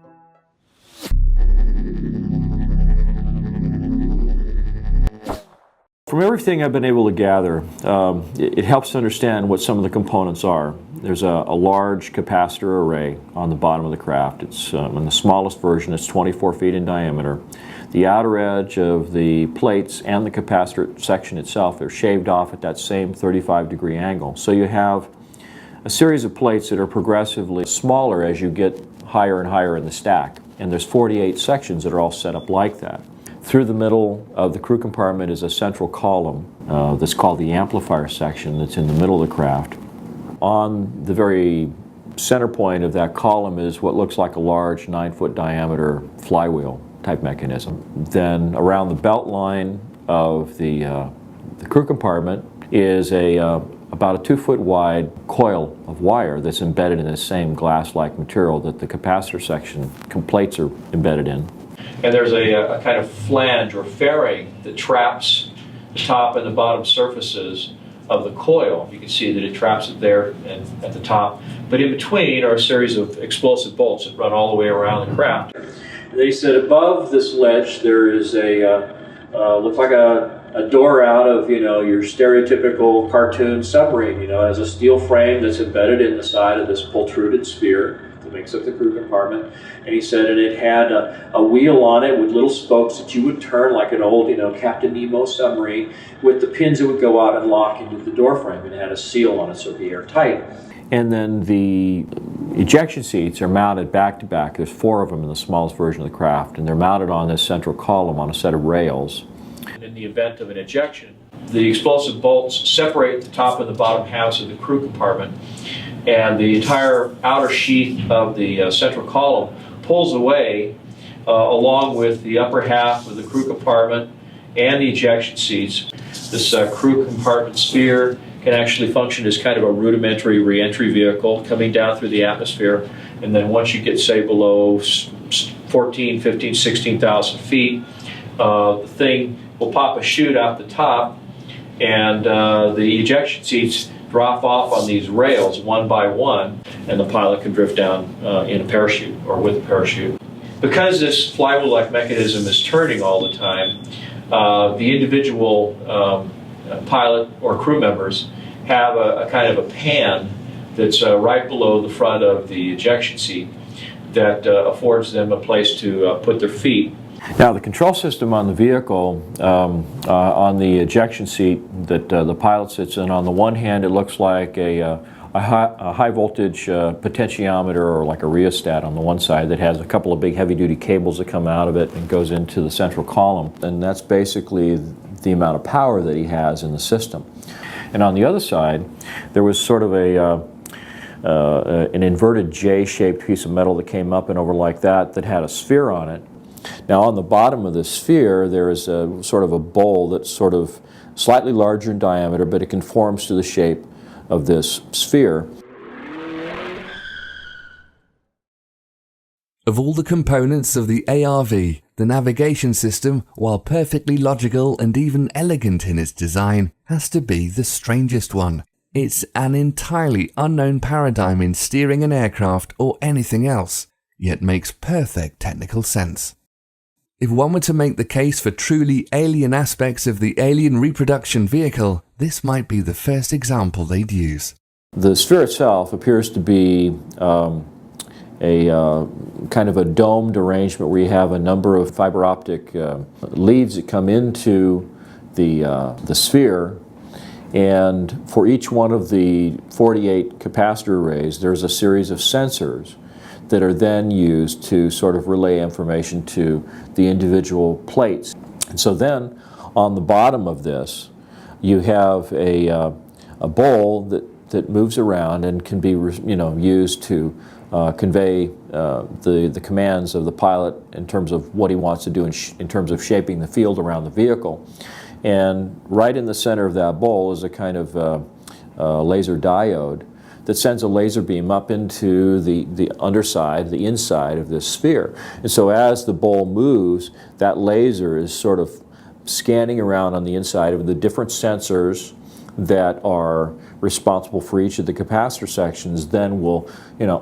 From everything I've been able to gather, it helps to understand what some of the components are. There's a large capacitor array on the bottom of the craft. It's in the smallest version, it's 24 feet in diameter. The outer edge of the plates and the capacitor section itself, they're shaved off at that same 35-degree angle. So you have a series of plates that are progressively smaller as you get higher and higher in the stack. And there's 48 sections that are all set up like that. Through the middle of the crew compartment is a central column that's called the amplifier section that's in the middle of the craft. On the very center point of that column is what looks like a large 9-foot diameter flywheel type mechanism. Then around the belt line of the crew compartment is about a 2-foot wide coil of wire that's embedded in the same glass-like material that the capacitor section plates are embedded in. And there's a kind of flange or fairing that traps the top and the bottom surfaces of the coil. You can see that it traps it there and at the top. But in between are a series of explosive bolts that run all the way around the craft. They said above this ledge there is looks like a door out of, you know, your stereotypical cartoon submarine. You know, has a steel frame that's embedded in the side of this protruded sphere that makes up the crew compartment. And he said, and it had a wheel on it with little spokes that you would turn like an old, you know, Captain Nemo submarine, with the pins that would go out and lock into the door frame, and it had a seal on it so it'd be airtight. And then the ejection seats are mounted back to back. There's 4 of them in the smallest version of the craft, and they're mounted on this central column on a set of rails. In the event of an ejection, the explosive bolts separate the top and the bottom halves of the crew compartment, and the entire outer sheath of the central column pulls away along with the upper half of the crew compartment and the ejection seats. This crew compartment sphere can actually function as kind of a rudimentary re-entry vehicle coming down through the atmosphere, and then once you get, say, below 14, 15, 16,000 feet. The thing will pop a chute out the top, and the ejection seats drop off on these rails one by one, and the pilot can drift down in a parachute or with a parachute. Because this flywheel-like mechanism is turning all the time, the individual pilot or crew members have a kind of a pan that's right below the front of the ejection seat that affords them a place to put their feet. Now, the control system on the vehicle, on the ejection seat that the pilot sits in, on the one hand, it looks like a high voltage potentiometer, or like a rheostat on the one side, that has a couple of big heavy duty cables that come out of it and goes into the central column. And that's basically the amount of power that he has in the system. And on the other side, there was sort of an inverted J-shaped piece of metal that came up and over like that had a sphere on it. Now, on the bottom of the sphere, there is a sort of a bowl that's sort of slightly larger in diameter, but it conforms to the shape of this sphere. Of all the components of the ARV, the navigation system, while perfectly logical and even elegant in its design, has to be the strangest one. It's an entirely unknown paradigm in steering an aircraft or anything else, yet makes perfect technical sense. If one were to make the case for truly alien aspects of the alien reproduction vehicle, this might be the first example they'd use. The sphere itself appears to be a kind of a domed arrangement where you have a number of fiber optic leads that come into the sphere, and for each one of the 48 capacitor arrays, there's a series of sensors that are then used to sort of relay information to the individual plates. And so then, on the bottom of this, you have a bowl that moves around and can be used to convey the commands of the pilot in terms of what he wants to do in terms of shaping the field around the vehicle. And right in the center of that bowl is a kind of laser diode that sends a laser beam up into the underside, the inside of this sphere. And so as the bowl moves, that laser is sort of scanning around on the inside of the different sensors that are responsible for each of the capacitor sections. Then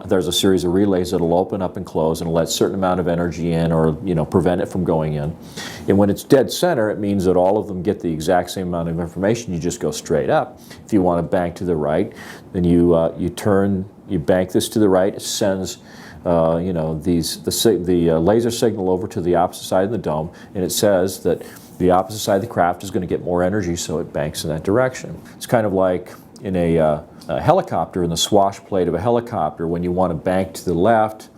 there's a series of relays that will open up and close and let a certain amount of energy in, or prevent it from going in. And when it's dead center, it means that all of them get the exact same amount of information. You just go straight up. If you want to bank to the right, then you bank this to the right. It sends the laser signal over to the opposite side of the dome, and it says that the opposite side of the craft is going to get more energy, so it banks in that direction. It's kind of like in a helicopter, in the swash plate of a helicopter. When you want to bank to the left,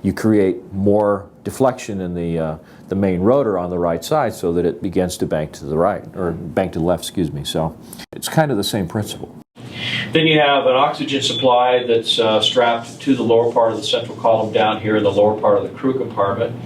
you create more deflection in the main rotor on the right side so that it begins to bank to the right, or bank to the left, excuse me. So it's kind of the same principle. Then you have an oxygen supply that's strapped to the lower part of the central column down here in the lower part of the crew compartment.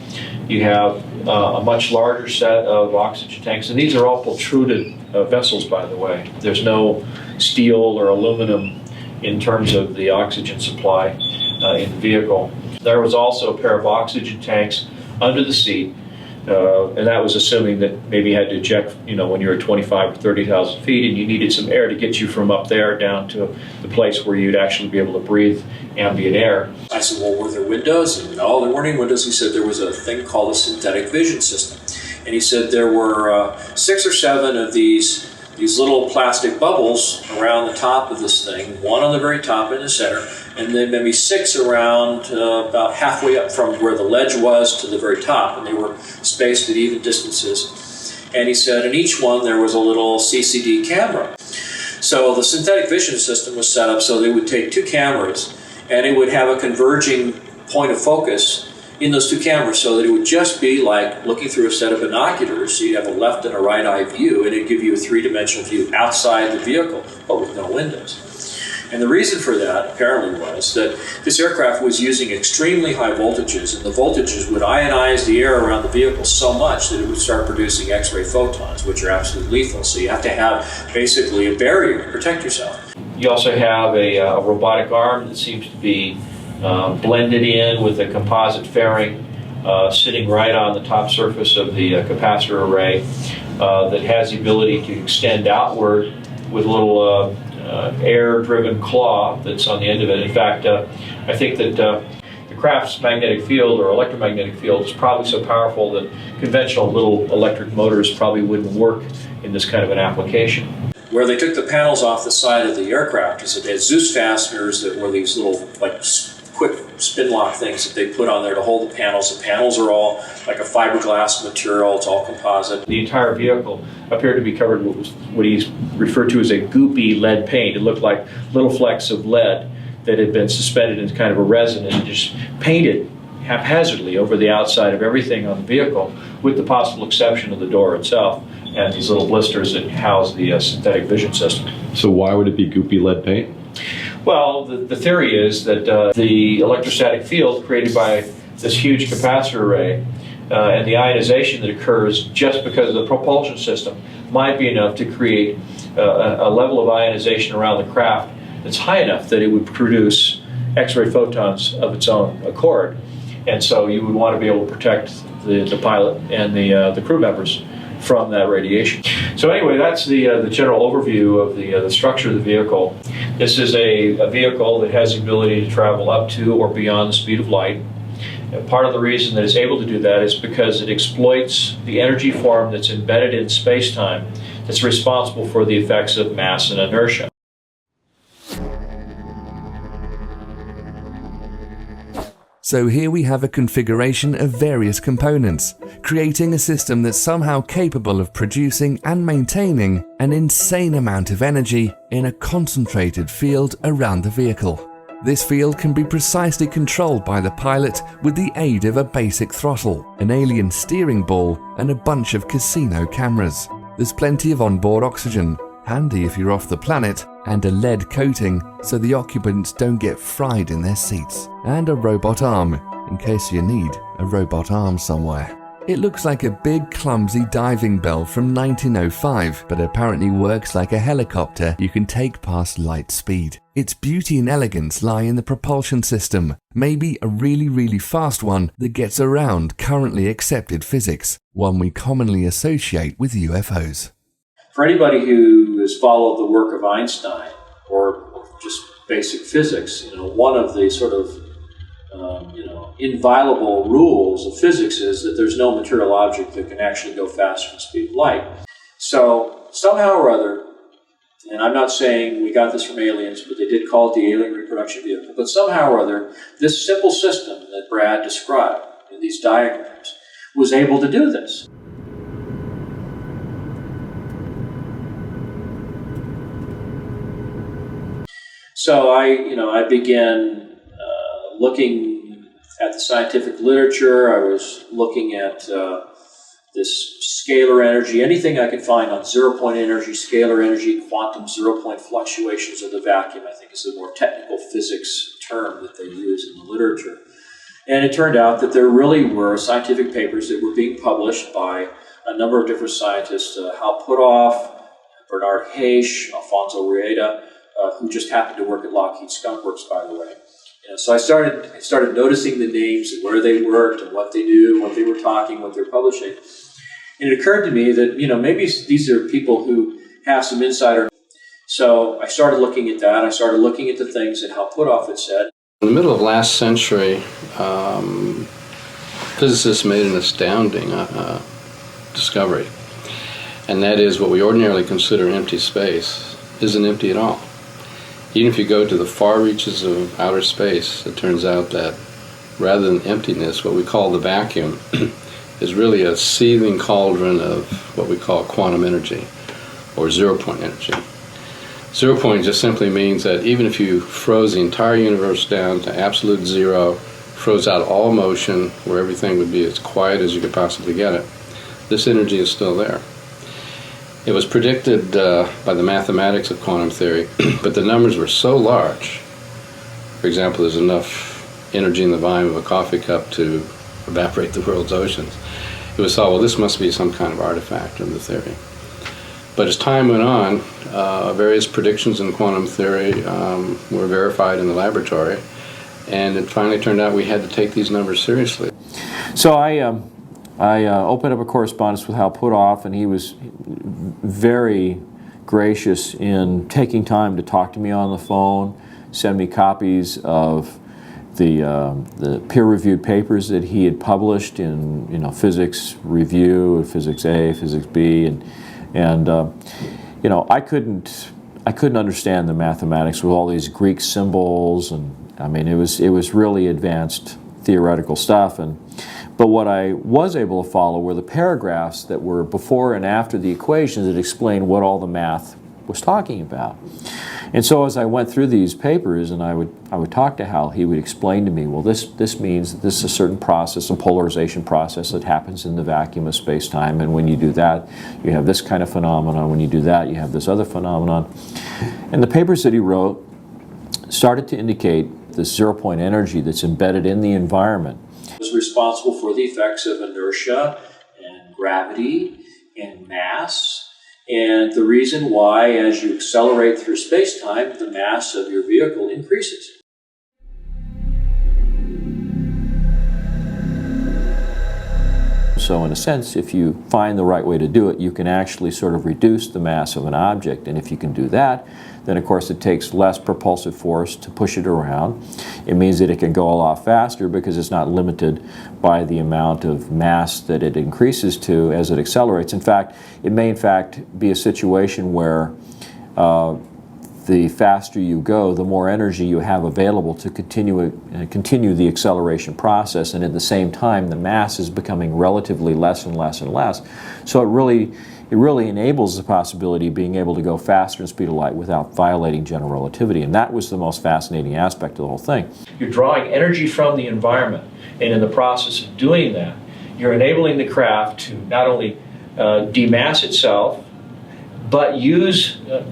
You have a much larger set of oxygen tanks, and these are all protruded vessels, by the way. There's no steel or aluminum in terms of the oxygen supply in the vehicle. There was also a pair of oxygen tanks under the seat, and that was assuming that maybe you had to eject, when you were 25 or 30,000 feet, and you needed some air to get you from up there down to the place where you'd actually be able to breathe ambient air. I said, well, were there windows? And no, there weren't any windows. He said there was a thing called a synthetic vision system. And he said there were 6 or 7 of these little plastic bubbles around the top of this thing, one on the very top in the center, and then maybe 6 around about halfway up from where the ledge was to the very top, and they were spaced at even distances. And he said in each one there was a little CCD camera. So the synthetic vision system was set up so they would take 2 cameras, and it would have a converging point of focus in those 2 cameras, so that it would just be like looking through a set of binoculars. So you'd have a left and a right eye view, and it'd give you a 3-dimensional view outside the vehicle, but with no windows. And the reason for that, apparently, was that this aircraft was using extremely high voltages, and the voltages would ionize the air around the vehicle so much that it would start producing X-ray photons, which are absolutely lethal. So you have to have basically a barrier to protect yourself. You also have a robotic arm that seems to be blended in with a composite fairing sitting right on the top surface of the capacitor array that has the ability to extend outward with a little air-driven claw that's on the end of it. In fact, I think that the craft's magnetic field or electromagnetic field is probably so powerful that conventional little electric motors probably wouldn't work in this kind of an application. Where they took the panels off the side of the aircraft is that they had Zeus fasteners that were these little, like, quick spin lock things that they put on there to hold the panels. The panels are all like a fiberglass material, it's all composite. The entire vehicle appeared to be covered with what he's referred to as a goopy lead paint. It looked like little flecks of lead that had been suspended in kind of a resin and just painted haphazardly over the outside of everything on the vehicle, with the possible exception of the door itself and these little blisters that house the synthetic vision system. So why would it be goopy lead paint? Well, the theory is that the electrostatic field created by this huge capacitor array and the ionization that occurs just because of the propulsion system might be enough to create a level of ionization around the craft that's high enough that it would produce X-ray photons of its own accord. And so you would want to be able to protect the pilot and the crew members from that radiation. So anyway, that's the general overview of the structure of the vehicle. This is a vehicle that has the ability to travel up to or beyond the speed of light. And part of the reason that it's able to do that is because it exploits the energy form that's embedded in space-time that's responsible for the effects of mass and inertia. So here we have a configuration of various components, creating a system that's somehow capable of producing and maintaining an insane amount of energy in a concentrated field around the vehicle. This field can be precisely controlled by the pilot with the aid of a basic throttle, an alien steering ball, and a bunch of casino cameras. There's plenty of onboard oxygen, handy if you're off the planet, and a lead coating so the occupants don't get fried in their seats, and a robot arm, in case you need a robot arm somewhere. It looks like a big clumsy diving bell from 1905, but apparently works like a helicopter you can take past light speed. Its beauty and elegance lie in the propulsion system, maybe a really fast one that gets around currently accepted physics, one we commonly associate with UFOs. For anybody who has followed the work of Einstein or just basic physics, one of the sort of inviolable rules of physics is that there's no material object that can actually go faster than the speed of light. So somehow or other, and I'm not saying we got this from aliens, but they did call it the alien reproduction vehicle, but somehow or other, this simple system that Brad described in these diagrams was able to do this. So I began looking at the scientific literature. I was looking at this scalar energy, anything I could find on zero-point energy, scalar energy, quantum zero-point fluctuations of the vacuum, I think is the more technical physics term that they use in the literature. And it turned out that there really were scientific papers that were being published by a number of different scientists, Hal Puthoff, Bernard Heisch, Alfonso Rueda, who just happened to work at Lockheed Skunk Works, by the way. So I started noticing the names and where they worked and what they do, what they were talking, what they were publishing. And it occurred to me that, maybe these are people who have some insider. So I started looking at that. I started looking at the things that Hal Puthoff had said. In the middle of last century, physicists made an astounding discovery. And that is what we ordinarily consider empty space isn't empty at all. Even if you go to the far reaches of outer space, it turns out that rather than emptiness, what we call the vacuum is really a seething cauldron of what we call quantum energy, or zero-point energy. Zero-point just simply means that even if you froze the entire universe down to absolute zero, froze out all motion, where everything would be as quiet as you could possibly get it, this energy is still there. It was predicted by the mathematics of quantum theory, but the numbers were so large. For example, there's enough energy in the volume of a coffee cup to evaporate the world's oceans. It was thought, well, this must be some kind of artifact of the theory. But as time went on, various predictions in quantum theory were verified in the laboratory, And it finally turned out we had to take these numbers seriously. So I opened up a correspondence with Hal Puthoff, and he was very gracious in taking time to talk to me on the phone, send me copies of the peer-reviewed papers that he had published in Physics Review, Physics A, Physics B, and I couldn't understand the mathematics with all these Greek symbols, and I mean it was really advanced theoretical stuff. But what I was able to follow were the paragraphs that were before and after the equations that explained what all the math was talking about. And so as I went through these papers and I would talk to Hal, he would explain to me, well, this means that this is a certain process, a polarization process that happens in the vacuum of space-time, and when you do that, you have this kind of phenomenon. When you do that, you have this other phenomenon. And the papers that he wrote started to indicate this zero-point energy that's embedded in the environment. Was responsible for the effects of inertia and gravity and mass, and the reason why, as you accelerate through space-time, the mass of your vehicle increases. So in a sense, if you find the right way to do it, you can actually sort of reduce the mass of an object. And if you can do that, then of course it takes less propulsive force to push it around. It means that it can go a lot faster because it's not limited by the amount of mass that it increases to as it accelerates. In fact, it may in fact be a situation where the faster you go, the more energy you have available to continue the acceleration process, and at the same time the mass is becoming relatively less and less and less. So it really enables the possibility of being able to go faster than the speed of light without violating general relativity, and that was the most fascinating aspect of the whole thing. You're drawing energy from the environment, and in the process of doing that, you're enabling the craft to not only demass itself, but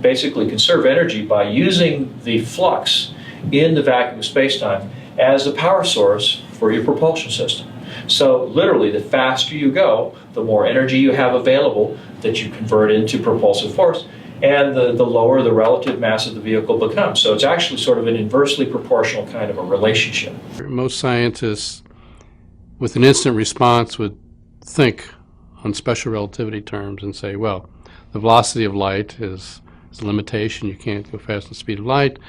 basically conserve energy by using the flux in the vacuum of space-time as the power source for your propulsion system. So literally, the faster you go, the more energy you have available that you convert into propulsive force, and the lower the relative mass of the vehicle becomes. So it's actually sort of an inversely proportional kind of a relationship. Most scientists, with an instant response, would think on special relativity terms and say, well, the velocity of light is a limitation. You can't go faster than the speed of light.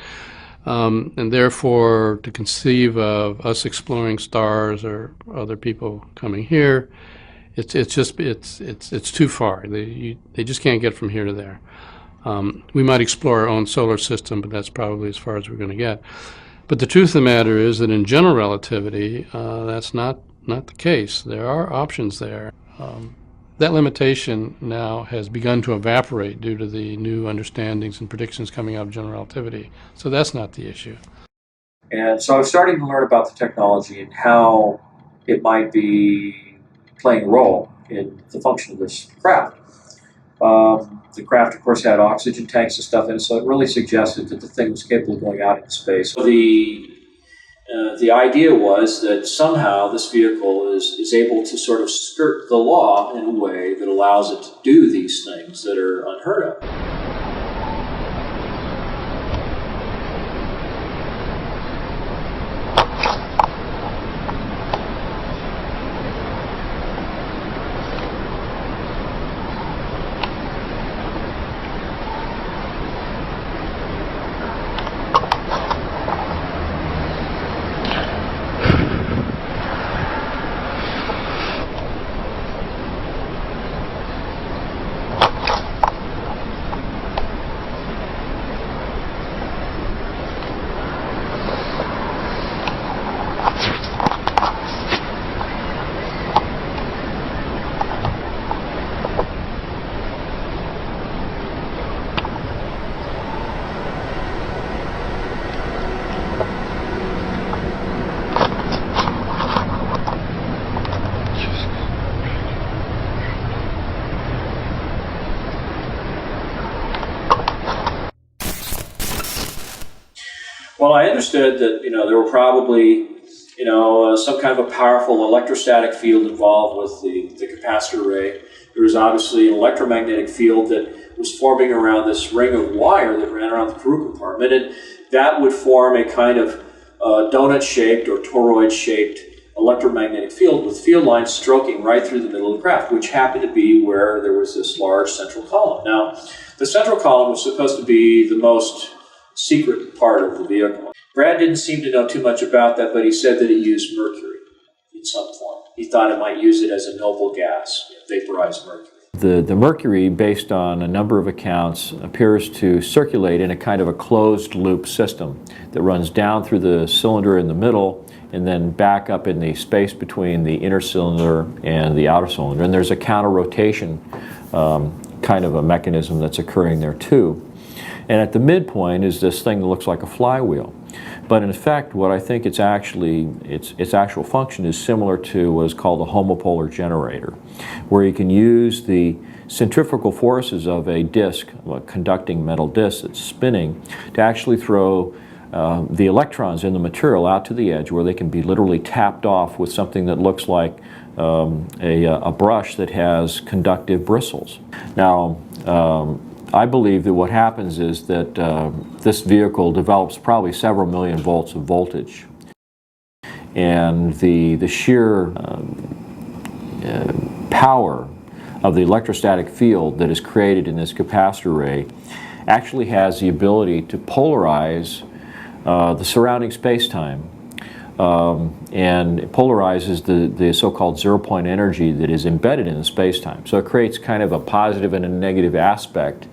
And therefore, to conceive of us exploring stars or other people coming here, it's too far. They just can't get from here to there. We might explore our own solar system, but that's probably as far as we're going to get. But the truth of the matter is that in general relativity, that's not the case. There are options there. That limitation now has begun to evaporate due to the new understandings and predictions coming out of general relativity. So that's not the issue. And so I was starting to learn about the technology and how it might be playing a role in the function of this craft. The craft, of course, had oxygen tanks and stuff in it, so it really suggested that the thing was capable of going out into space. So the idea was that somehow this vehicle is able to sort of skirt the law in a way that allows it to do these things that are unheard of. Well, I understood that, there were probably, some kind of a powerful electrostatic field involved with the capacitor array. There was obviously an electromagnetic field that was forming around this ring of wire that ran around the crew compartment, and that would form a kind of donut-shaped or toroid-shaped electromagnetic field with field lines stroking right through the middle of the craft, which happened to be where there was this large central column. Now, the central column was supposed to be the most secret part of the vehicle. Brad didn't seem to know too much about that, but he said that it used mercury in some form. He thought it might use it as a noble gas, vaporized mercury. The mercury, based on a number of accounts, appears to circulate in a kind of a closed loop system that runs down through the cylinder in the middle and then back up in the space between the inner cylinder and the outer cylinder. And there's a counter-rotation kind of a mechanism that's occurring there too. And at the midpoint is this thing that looks like a flywheel. But in effect, what I think its actual function is similar to what is called a homopolar generator, where you can use the centrifugal forces of a disc, a conducting metal disc that's spinning, to actually throw the electrons in the material out to the edge where they can be literally tapped off with something that looks like a brush that has conductive bristles. Now, I believe that what happens is that this vehicle develops probably several million volts of voltage. And the sheer power of the electrostatic field that is created in this capacitor array actually has the ability to polarize the surrounding space-time. And it polarizes the so-called zero-point energy that is embedded in the space-time. So it creates kind of a positive and a negative aspect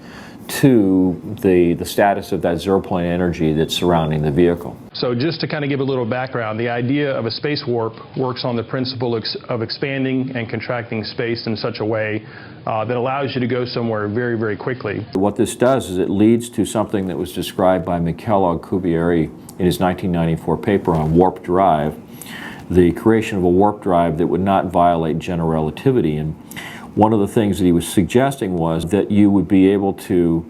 to the status of that zero-point energy that's surrounding the vehicle. So just to kind of give a little background, the idea of a space warp works on the principle of expanding and contracting space in such a way that allows you to go somewhere very, very quickly. What this does is it leads to something that was described by Alcubierre in his 1994 paper on warp drive, the creation of a warp drive that would not violate general relativity. And one of the things that he was suggesting was that you would be able to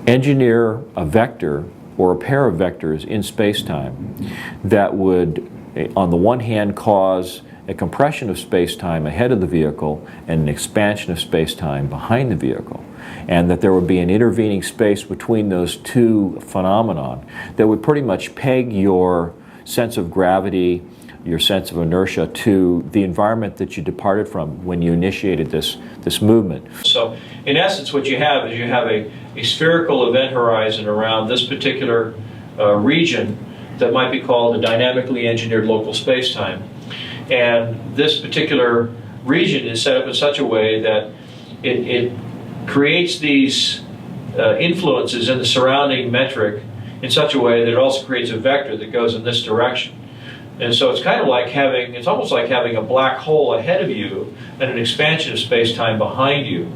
engineer a vector or a pair of vectors in space-time that would, on the one hand, cause a compression of space-time ahead of the vehicle and an expansion of space-time behind the vehicle, and that there would be an intervening space between those two phenomenon that would pretty much peg your sense of gravity, your sense of inertia to the environment that you departed from when you initiated this movement. So in essence what you have is you have a spherical event horizon around this particular region that might be called a dynamically engineered local space-time. And this particular region is set up in such a way that it creates these influences in the surrounding metric in such a way that it also creates a vector that goes in this direction. And so it's kind of like it's almost like having a black hole ahead of you and an expansion of space-time behind you.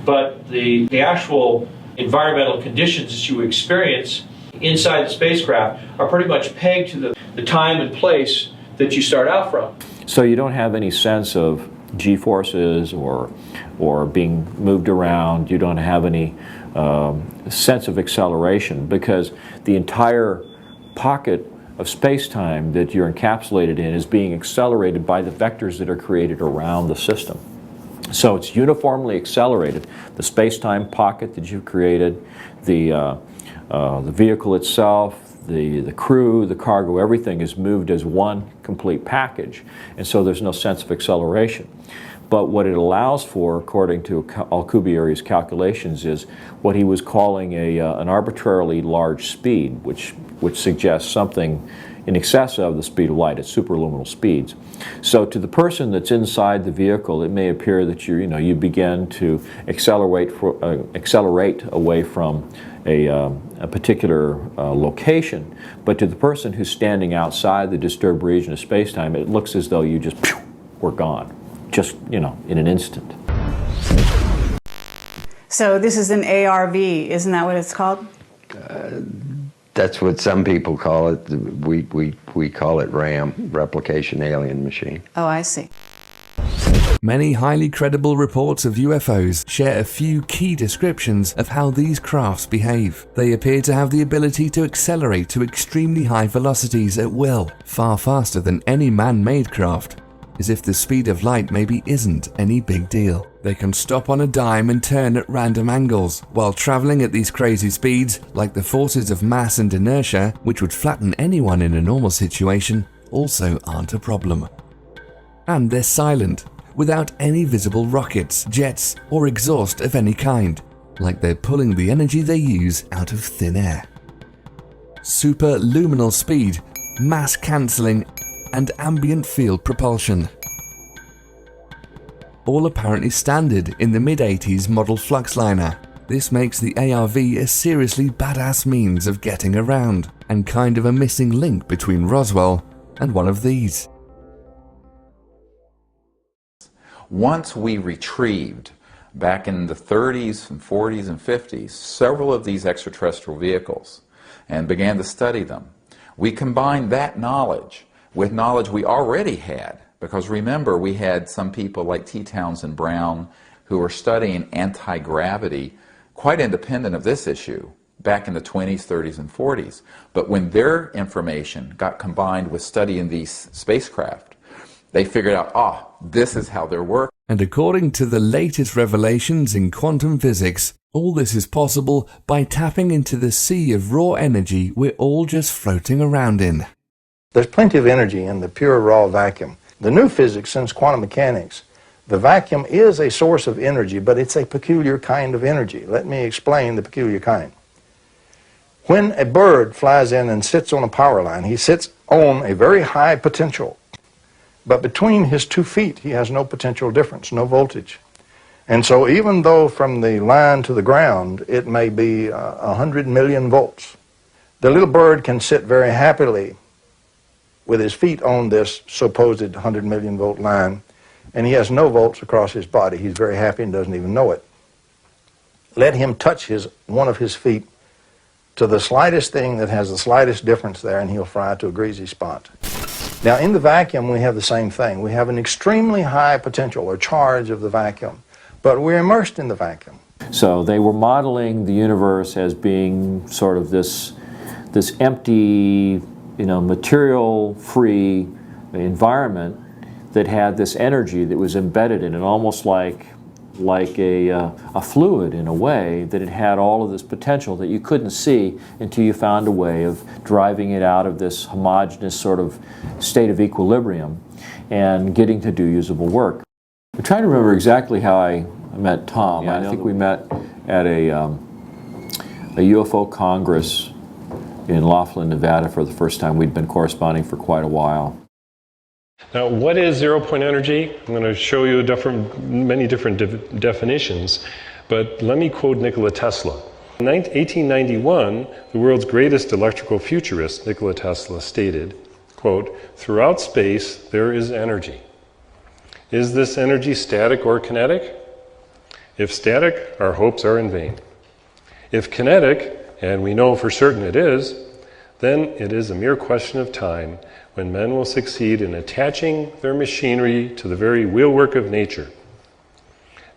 But the actual environmental conditions that you experience inside the spacecraft are pretty much pegged to the time and place that you start out from. So you don't have any sense of g-forces or being moved around. You don't have any sense of acceleration, because the entire pocket of space-time that you're encapsulated in is being accelerated by the vectors that are created around the system. So it's uniformly accelerated. The space-time pocket that you've created, the vehicle itself, the crew, the cargo, everything is moved as one complete package, and so there's no sense of acceleration. But what it allows for, according to Alcubierre's calculations, is what he was calling an arbitrarily large speed, which suggests something in excess of the speed of light at superluminal speeds. So to the person that's inside the vehicle, it may appear that you begin to accelerate away from a particular location, but to the person who's standing outside the disturbed region of space-time, it looks as though you just were gone, just in an instant. So this is an ARV, isn't that what it's called? That's what some people call it. We call it RAM, Replication Alien Machine. Oh, I see. Many highly credible reports of UFOs share a few key descriptions of how these crafts behave. They appear to have the ability to accelerate to extremely high velocities at will, far faster than any man-made craft, as if the speed of light maybe isn't any big deal. They can stop on a dime and turn at random angles, while traveling at these crazy speeds, like the forces of mass and inertia, which would flatten anyone in a normal situation, also aren't a problem. And they're silent, without any visible rockets, jets, or exhaust of any kind, like they're pulling the energy they use out of thin air. Superluminal speed, mass cancelling, and ambient field propulsion. All apparently standard in the mid-80s model Fluxliner. This makes the ARV a seriously badass means of getting around, and kind of a missing link between Roswell and one of these. Once we retrieved, back in the 30s and 40s and 50s, several of these extraterrestrial vehicles and began to study them, we combined that knowledge with knowledge we already had. Because remember, we had some people like T. Townsend Brown who were studying anti-gravity, quite independent of this issue, back in the 20s, 30s, and 40s. But when their information got combined with studying these spacecraft, they figured out, this is how they're working. And according to the latest revelations in quantum physics, all this is possible by tapping into the sea of raw energy we're all just floating around in. There's plenty of energy in the pure raw vacuum. The new physics since quantum mechanics, the vacuum is a source of energy, but it's a peculiar kind of energy. Let me explain the peculiar kind. When a bird flies in and sits on a power line, he sits on a very high potential. But between his 2 feet, he has no potential difference, no voltage. And so even though from the line to the ground, it may be 100 million volts, the little bird can sit very happily with his feet on this supposed 100 million volt line, and he has no volts across his body. He's very happy and doesn't even know it. Let him touch one of his feet to the slightest thing that has the slightest difference there, and he'll fry to a greasy spot. Now, in the vacuum, we have the same thing. We have an extremely high potential or charge of the vacuum, but we're immersed in the vacuum. So they were modeling the universe as being sort of this empty, material-free environment that had this energy that was embedded in it, almost like a fluid in a way, that it had all of this potential that you couldn't see until you found a way of driving it out of this homogeneous sort of state of equilibrium and getting to do usable work. I'm trying to remember exactly how I met Tom. I think we met at a UFO Congress in Laughlin, Nevada for the first time. We'd been corresponding for quite a while. Now, what is zero-point energy? I'm going to show you many different definitions, but let me quote Nikola Tesla. In 1891, the world's greatest electrical futurist, Nikola Tesla, stated, quote, "Throughout space, there is energy. Is this energy static or kinetic? If static, our hopes are in vain. If kinetic, and we know for certain it is, then it is a mere question of time when men will succeed in attaching their machinery to the very wheelwork of nature.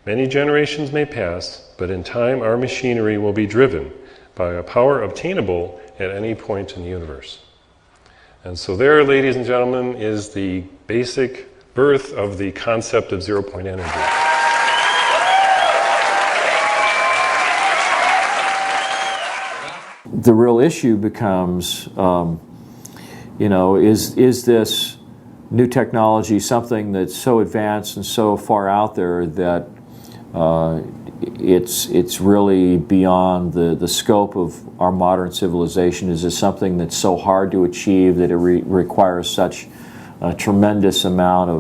Many generations may pass, but in time our machinery will be driven by a power obtainable at any point in the universe." And so there, ladies and gentlemen, is the basic birth of the concept of zero-point energy. The real issue becomes, is this new technology something that's so advanced and so far out there that it's really beyond the scope of our modern civilization? Is this something that's so hard to achieve that it requires such a tremendous amount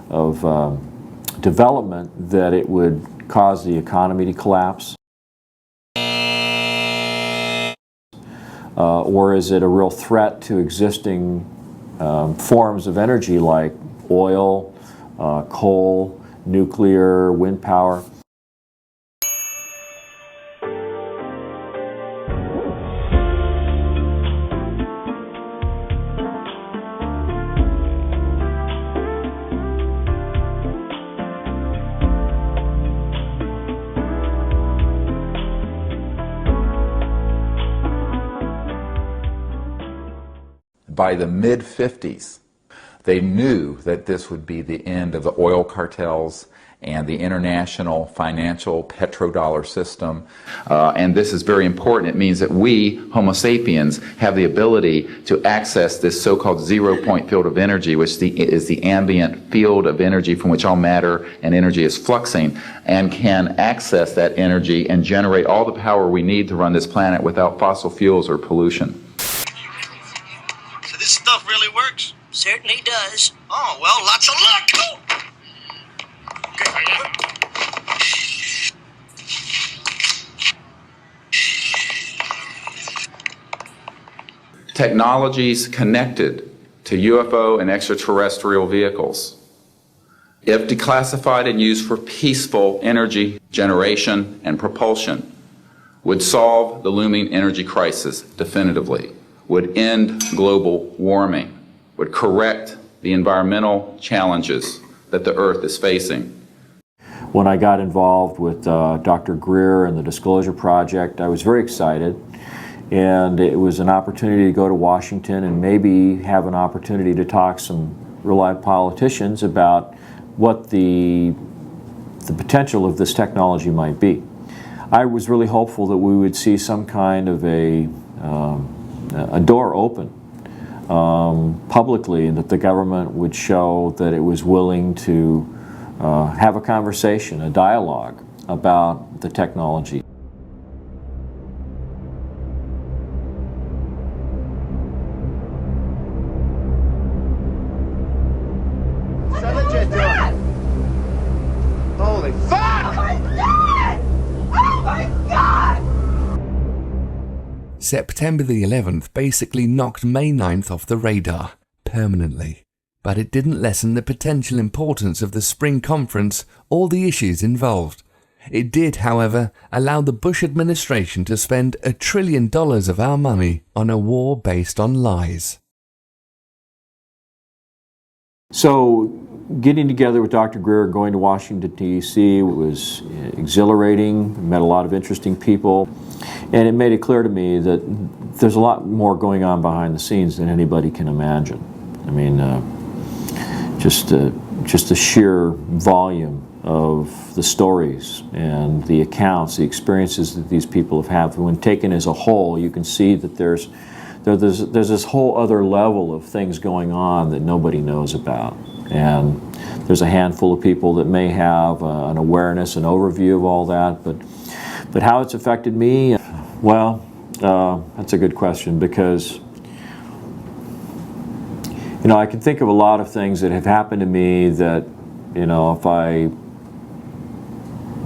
of development that it would cause the economy to collapse? Or is it a real threat to existing forms of energy like oil, coal, nuclear, wind power? By the mid-50s, they knew that this would be the end of the oil cartels and the international financial petrodollar system. And this is very important. It means that we, Homo sapiens, have the ability to access this so-called zero-point field of energy, which is the ambient field of energy from which all matter and energy is fluxing, and can access that energy and generate all the power we need to run this planet without fossil fuels or pollution. So this stuff really works? Certainly does. Oh, well, lots of luck! Oh. Technologies connected to UFO and extraterrestrial vehicles, if declassified and used for peaceful energy generation and propulsion, would solve the looming energy crisis definitively, would end global warming, would correct the environmental challenges that the Earth is facing. When I got involved with Dr. Greer and the Disclosure Project, I was very excited. And it was an opportunity to go to Washington and maybe have an opportunity to talk some real-life politicians about what the potential of this technology might be. I was really hopeful that we would see some kind of a door open publicly, and that the government would show that it was willing to have a conversation, a dialogue about the technology. Holy fuck! Oh my God! Oh my God! September the 11th basically knocked May 9th off the radar, permanently. But it didn't lessen the potential importance of the spring conference or the issues involved. It did, however, allow the Bush administration to spend $1 trillion of our money on a war based on lies. So, getting together with Dr. Greer, going to Washington, D.C. was exhilarating, met a lot of interesting people, and it made it clear to me that there's a lot more going on behind the scenes than anybody can imagine. I mean, just the sheer volume of the stories and the accounts, the experiences that these people have had, when taken as a whole, you can see that there's this whole other level of things going on that nobody knows about. And there's a handful of people that may have an awareness, an overview of all that, but how it's affected me, well, that's a good question, because you know, I can think of a lot of things that have happened to me that, you know, if I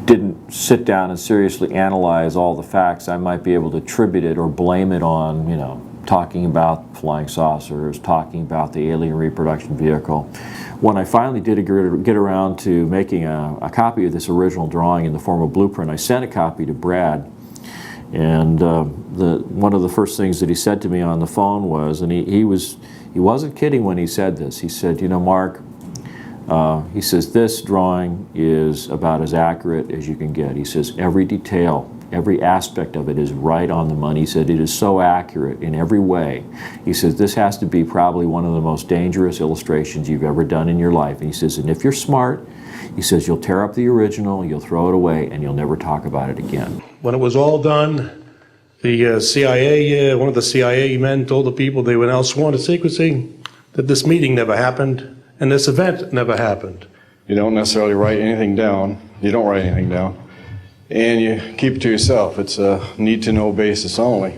didn't sit down and seriously analyze all the facts, I might be able to attribute it or blame it on, you know, talking about flying saucers, talking about the alien reproduction vehicle. When I finally did get around to making a copy of this original drawing in the form of blueprint, I sent a copy to Brad. And one of the first things that he said to me on the phone was, and he wasn't kidding when he said this, he said, you know, Mark, he says, this drawing is about as accurate as you can get. He says, every detail, every aspect of it is right on the money. He said, it is so accurate in every way. He says, this has to be probably one of the most dangerous illustrations you've ever done in your life. And he says, and if you're smart, he says, you'll tear up the original, you'll throw it away, and you'll never talk about it again. When it was all done, the CIA, one of the CIA men told the people they were now sworn to secrecy, that this meeting never happened, and this event never happened. You don't necessarily write anything down. You don't write anything down. And you keep it to yourself. It's a need-to-know basis only.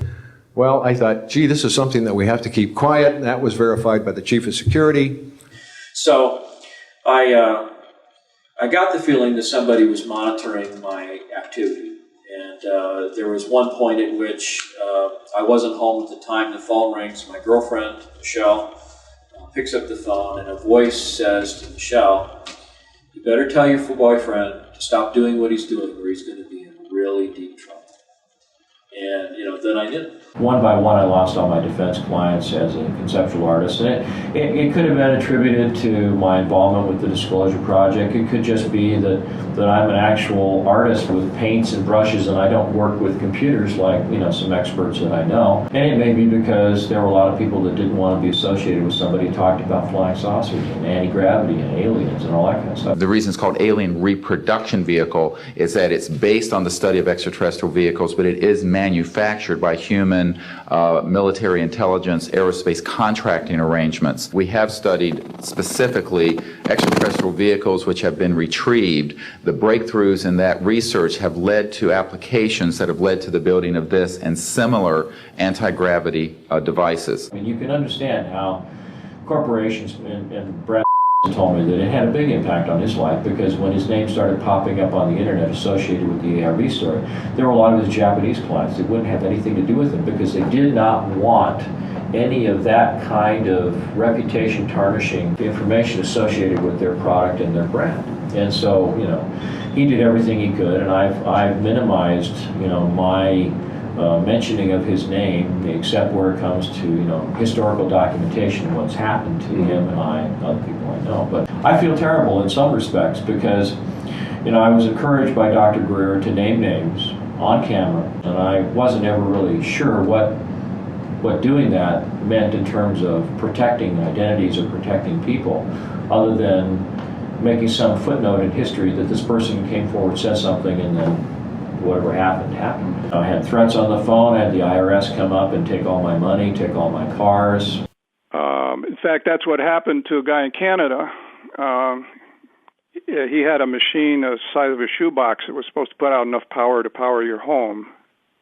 Well, I thought, gee, this is something that we have to keep quiet, and that was verified by the Chief of Security. So I got the feeling that somebody was monitoring my activity. And there was one point at which I wasn't home at the time. The phone rings. My girlfriend, Michelle, picks up the phone, and a voice says to Michelle, you better tell your boyfriend to stop doing what he's doing, or he's going to be in really deep trouble. And, then I did. One by one, I lost all my defense clients as a conceptual artist. And it could have been attributed to my involvement with the Disclosure Project. It could just be that I'm an actual artist with paints and brushes, and I don't work with computers like, some experts that I know. And it may be because there were a lot of people that didn't want to be associated with somebody who talked about flying saucers and anti-gravity and aliens and all that kind of stuff. The reason it's called alien reproduction vehicle is that it's based on the study of extraterrestrial vehicles, but it is manufactured by human military intelligence aerospace contracting arrangements. We have studied specifically extraterrestrial vehicles which have been retrieved. The breakthroughs in that research have led to applications that have led to the building of this and similar anti-gravity devices. I mean, you can understand how corporations, and Brad told me that it had a big impact on his life, because when his name started popping up on the internet associated with the ARV story, there were a lot of his Japanese clients that wouldn't have anything to do with him because they did not want any of that kind of reputation tarnishing information associated with their product and their brand. And so, he did everything he could, and I've minimized, my mentioning of his name, except where it comes to, historical documentation of what's happened to him and I and other people I know. But I feel terrible in some respects because, I was encouraged by Dr. Greer to name names on camera, and I wasn't ever really sure what doing that meant in terms of protecting identities or protecting people, other than making some footnote in history that this person came forward, said something, and then whatever happened, happened. I had threats on the phone. I had the IRS come up and take all my money, take all my cars. In fact, that's what happened to a guy in Canada. He had a machine the size of a shoebox that was supposed to put out enough power to power your home,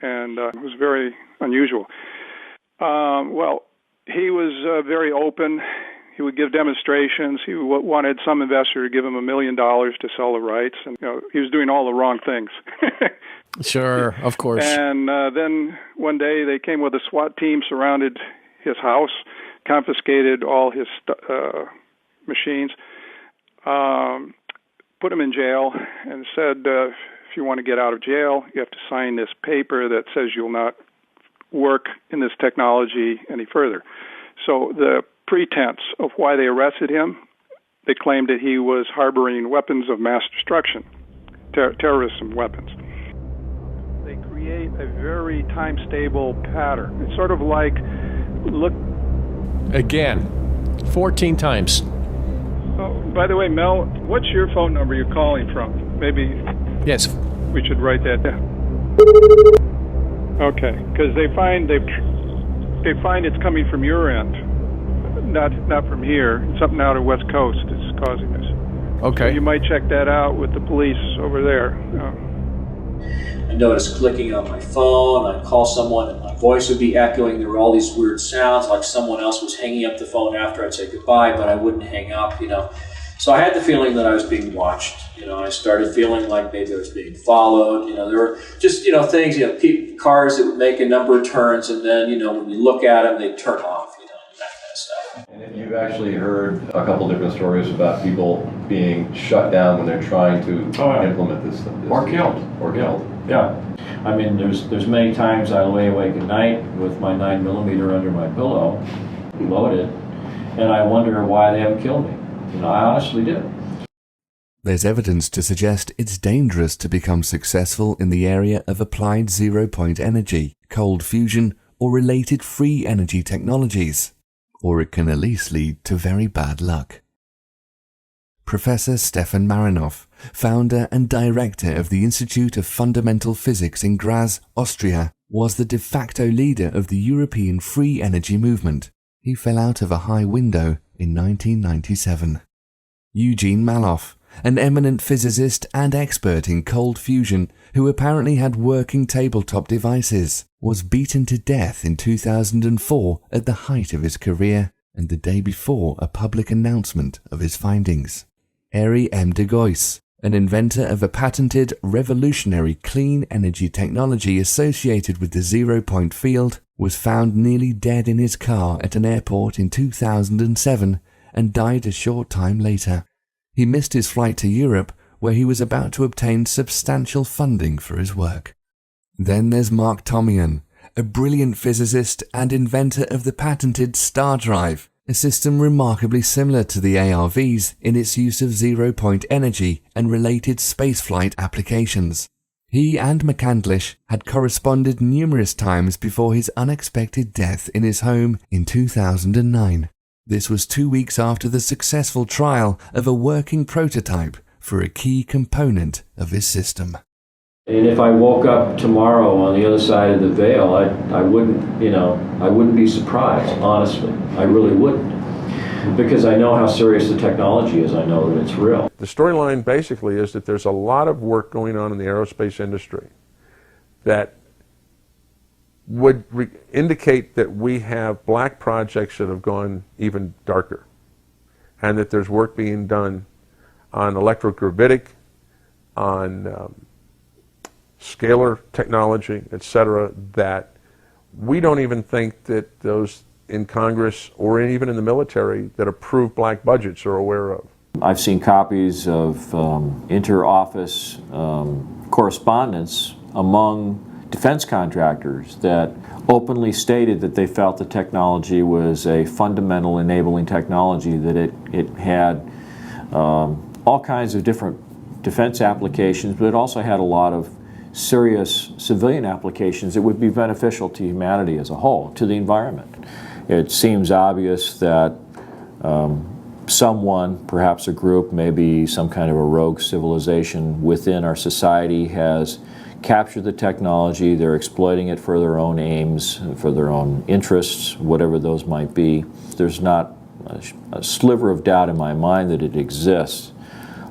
and it was very unusual. Well, he was very open. He would give demonstrations. He wanted some investor to give him $1 million to sell the rights, and he was doing all the wrong things. Sure, of course. And then one day they came with a SWAT team, surrounded his house, confiscated all his machines, put him in jail, and said, if you want to get out of jail, you have to sign this paper that says you'll not work in this technology any further. So the pretense of why they arrested him, they claimed that he was harboring weapons of mass destruction, terrorism weapons. They create a very time-stable pattern. It's sort of like, look... Again, 14 times. Oh, by the way, Mel, what's your phone number you're calling from? Maybe yes, we should write that down. Okay, because they find it's coming from your end, not from here. Something out of West Coast is causing this. Okay. So you might check that out with the police over there. I noticed clicking on my phone. I'd call someone and my voice would be echoing. There were all these weird sounds, like someone else was hanging up the phone after I'd say goodbye, but I wouldn't hang up, So I had the feeling that I was being watched. I started feeling like maybe I was being followed. There were just, things, cars that would make a number of turns, and then, when you look at them, they'd turn off, that kind of stuff. And you've actually heard a couple different stories about people being shut down when they're trying to implement this. Or killed. Or killed. Yeah. I mean, there's many times I lay awake at night with my 9mm under my pillow, loaded, and I wonder why they haven't killed me. I honestly do. There's evidence to suggest it's dangerous to become successful in the area of applied zero-point energy, cold fusion, or related free energy technologies, or it can at least lead to very bad luck. Professor Stefan Marinoff, founder and director of the Institute of Fundamental Physics in Graz, Austria, was the de facto leader of the European free energy movement. He fell out of a high window in 1997. Eugene Maloff, an eminent physicist and expert in cold fusion who apparently had working tabletop devices, was beaten to death in 2004 at the height of his career and the day before a public announcement of his findings. Arie M. de Gois, an inventor of a patented revolutionary clean energy technology associated with the zero-point field, was found nearly dead in his car at an airport in 2007 and died a short time later. He missed his flight to Europe, where he was about to obtain substantial funding for his work. Then there's Mark Tomian, a brilliant physicist and inventor of the patented Star Drive, a system remarkably similar to the ARVs in its use of zero-point energy and related spaceflight applications. He and McCandlish had corresponded numerous times before his unexpected death in his home in 2009. This was 2 weeks after the successful trial of a working prototype for a key component of his system. And if I woke up tomorrow on the other side of the veil, I wouldn't be surprised, honestly. I really wouldn't. Because I know how serious the technology is. I know that it's real. The storyline basically is that there's a lot of work going on in the aerospace industry that would indicate that we have black projects that have gone even darker, and that there's work being done on electrogravitic, on scalar technology, etc., that we don't even think that those in Congress or even in the military that approve black budgets are aware of. I've seen copies of inter-office correspondence among defense contractors that openly stated that they felt the technology was a fundamental enabling technology, that it had all kinds of different defense applications, but it also had a lot of serious civilian applications that would be beneficial to humanity as a whole, to the environment. It seems obvious that someone, perhaps a group, maybe some kind of a rogue civilization within our society has captured the technology. They're exploiting it for their own aims, for their own interests, whatever those might be. There's not a sliver of doubt in my mind that it exists,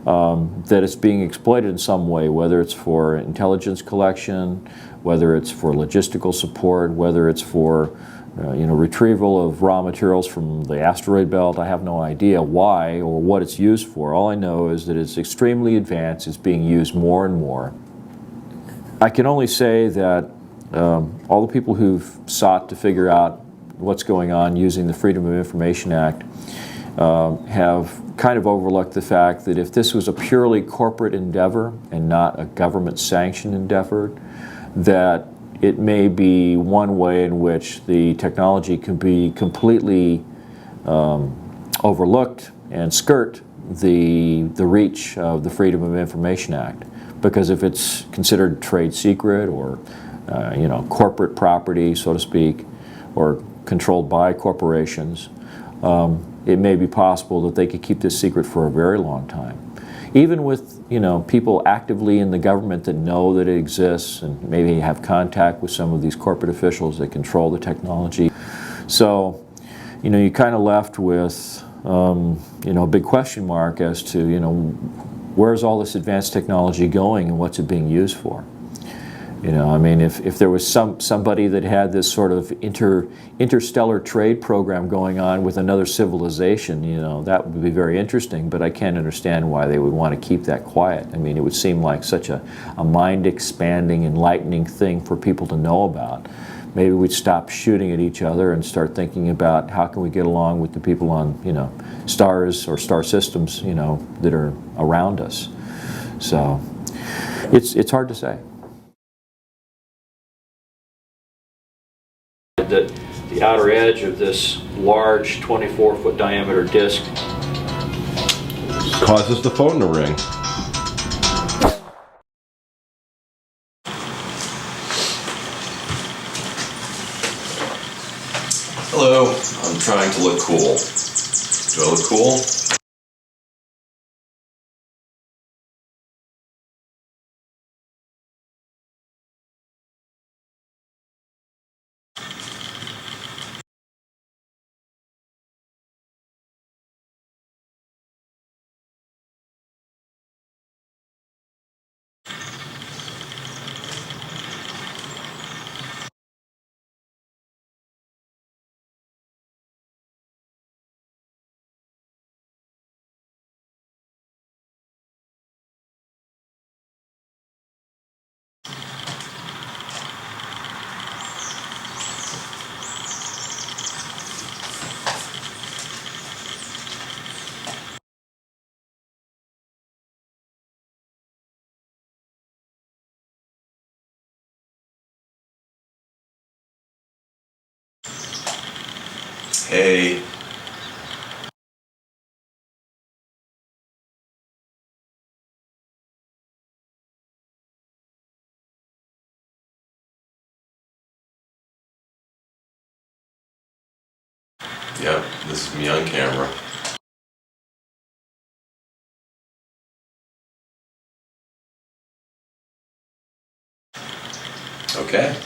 that it's being exploited in some way, whether it's for intelligence collection, whether it's for logistical support, whether it's for retrieval of raw materials from the asteroid belt. I have no idea why or what it's used for. All I know is that it's extremely advanced. It's being used more and more. I can only say that all the people who've sought to figure out what's going on using the Freedom of Information Act have kind of overlooked the fact that if this was a purely corporate endeavor and not a government-sanctioned endeavor, that it may be one way in which the technology can be completely overlooked and skirt the reach of the Freedom of Information Act. Because if it's considered trade secret or corporate property, so to speak, or controlled by corporations, it may be possible that they could keep this secret for a very long time. Even with people actively in the government that know that it exists and maybe have contact with some of these corporate officials that control the technology. So, you're kind of left with a big question mark as to where's all this advanced technology going and what's it being used for? If there was somebody that had this sort of interstellar trade program going on with another civilization, that would be very interesting, but I can't understand why they would want to keep that quiet. It would seem like such a mind-expanding, enlightening thing for people to know about. Maybe we'd stop shooting at each other and start thinking about how can we get along with the people on, stars or star systems, that are around us. So it's hard to say. That the outer edge of this large 24-foot diameter disc causes the phone to ring. Hello, I'm trying to look cool. Do I look cool? Hey. Yep, this is me on camera. Okay.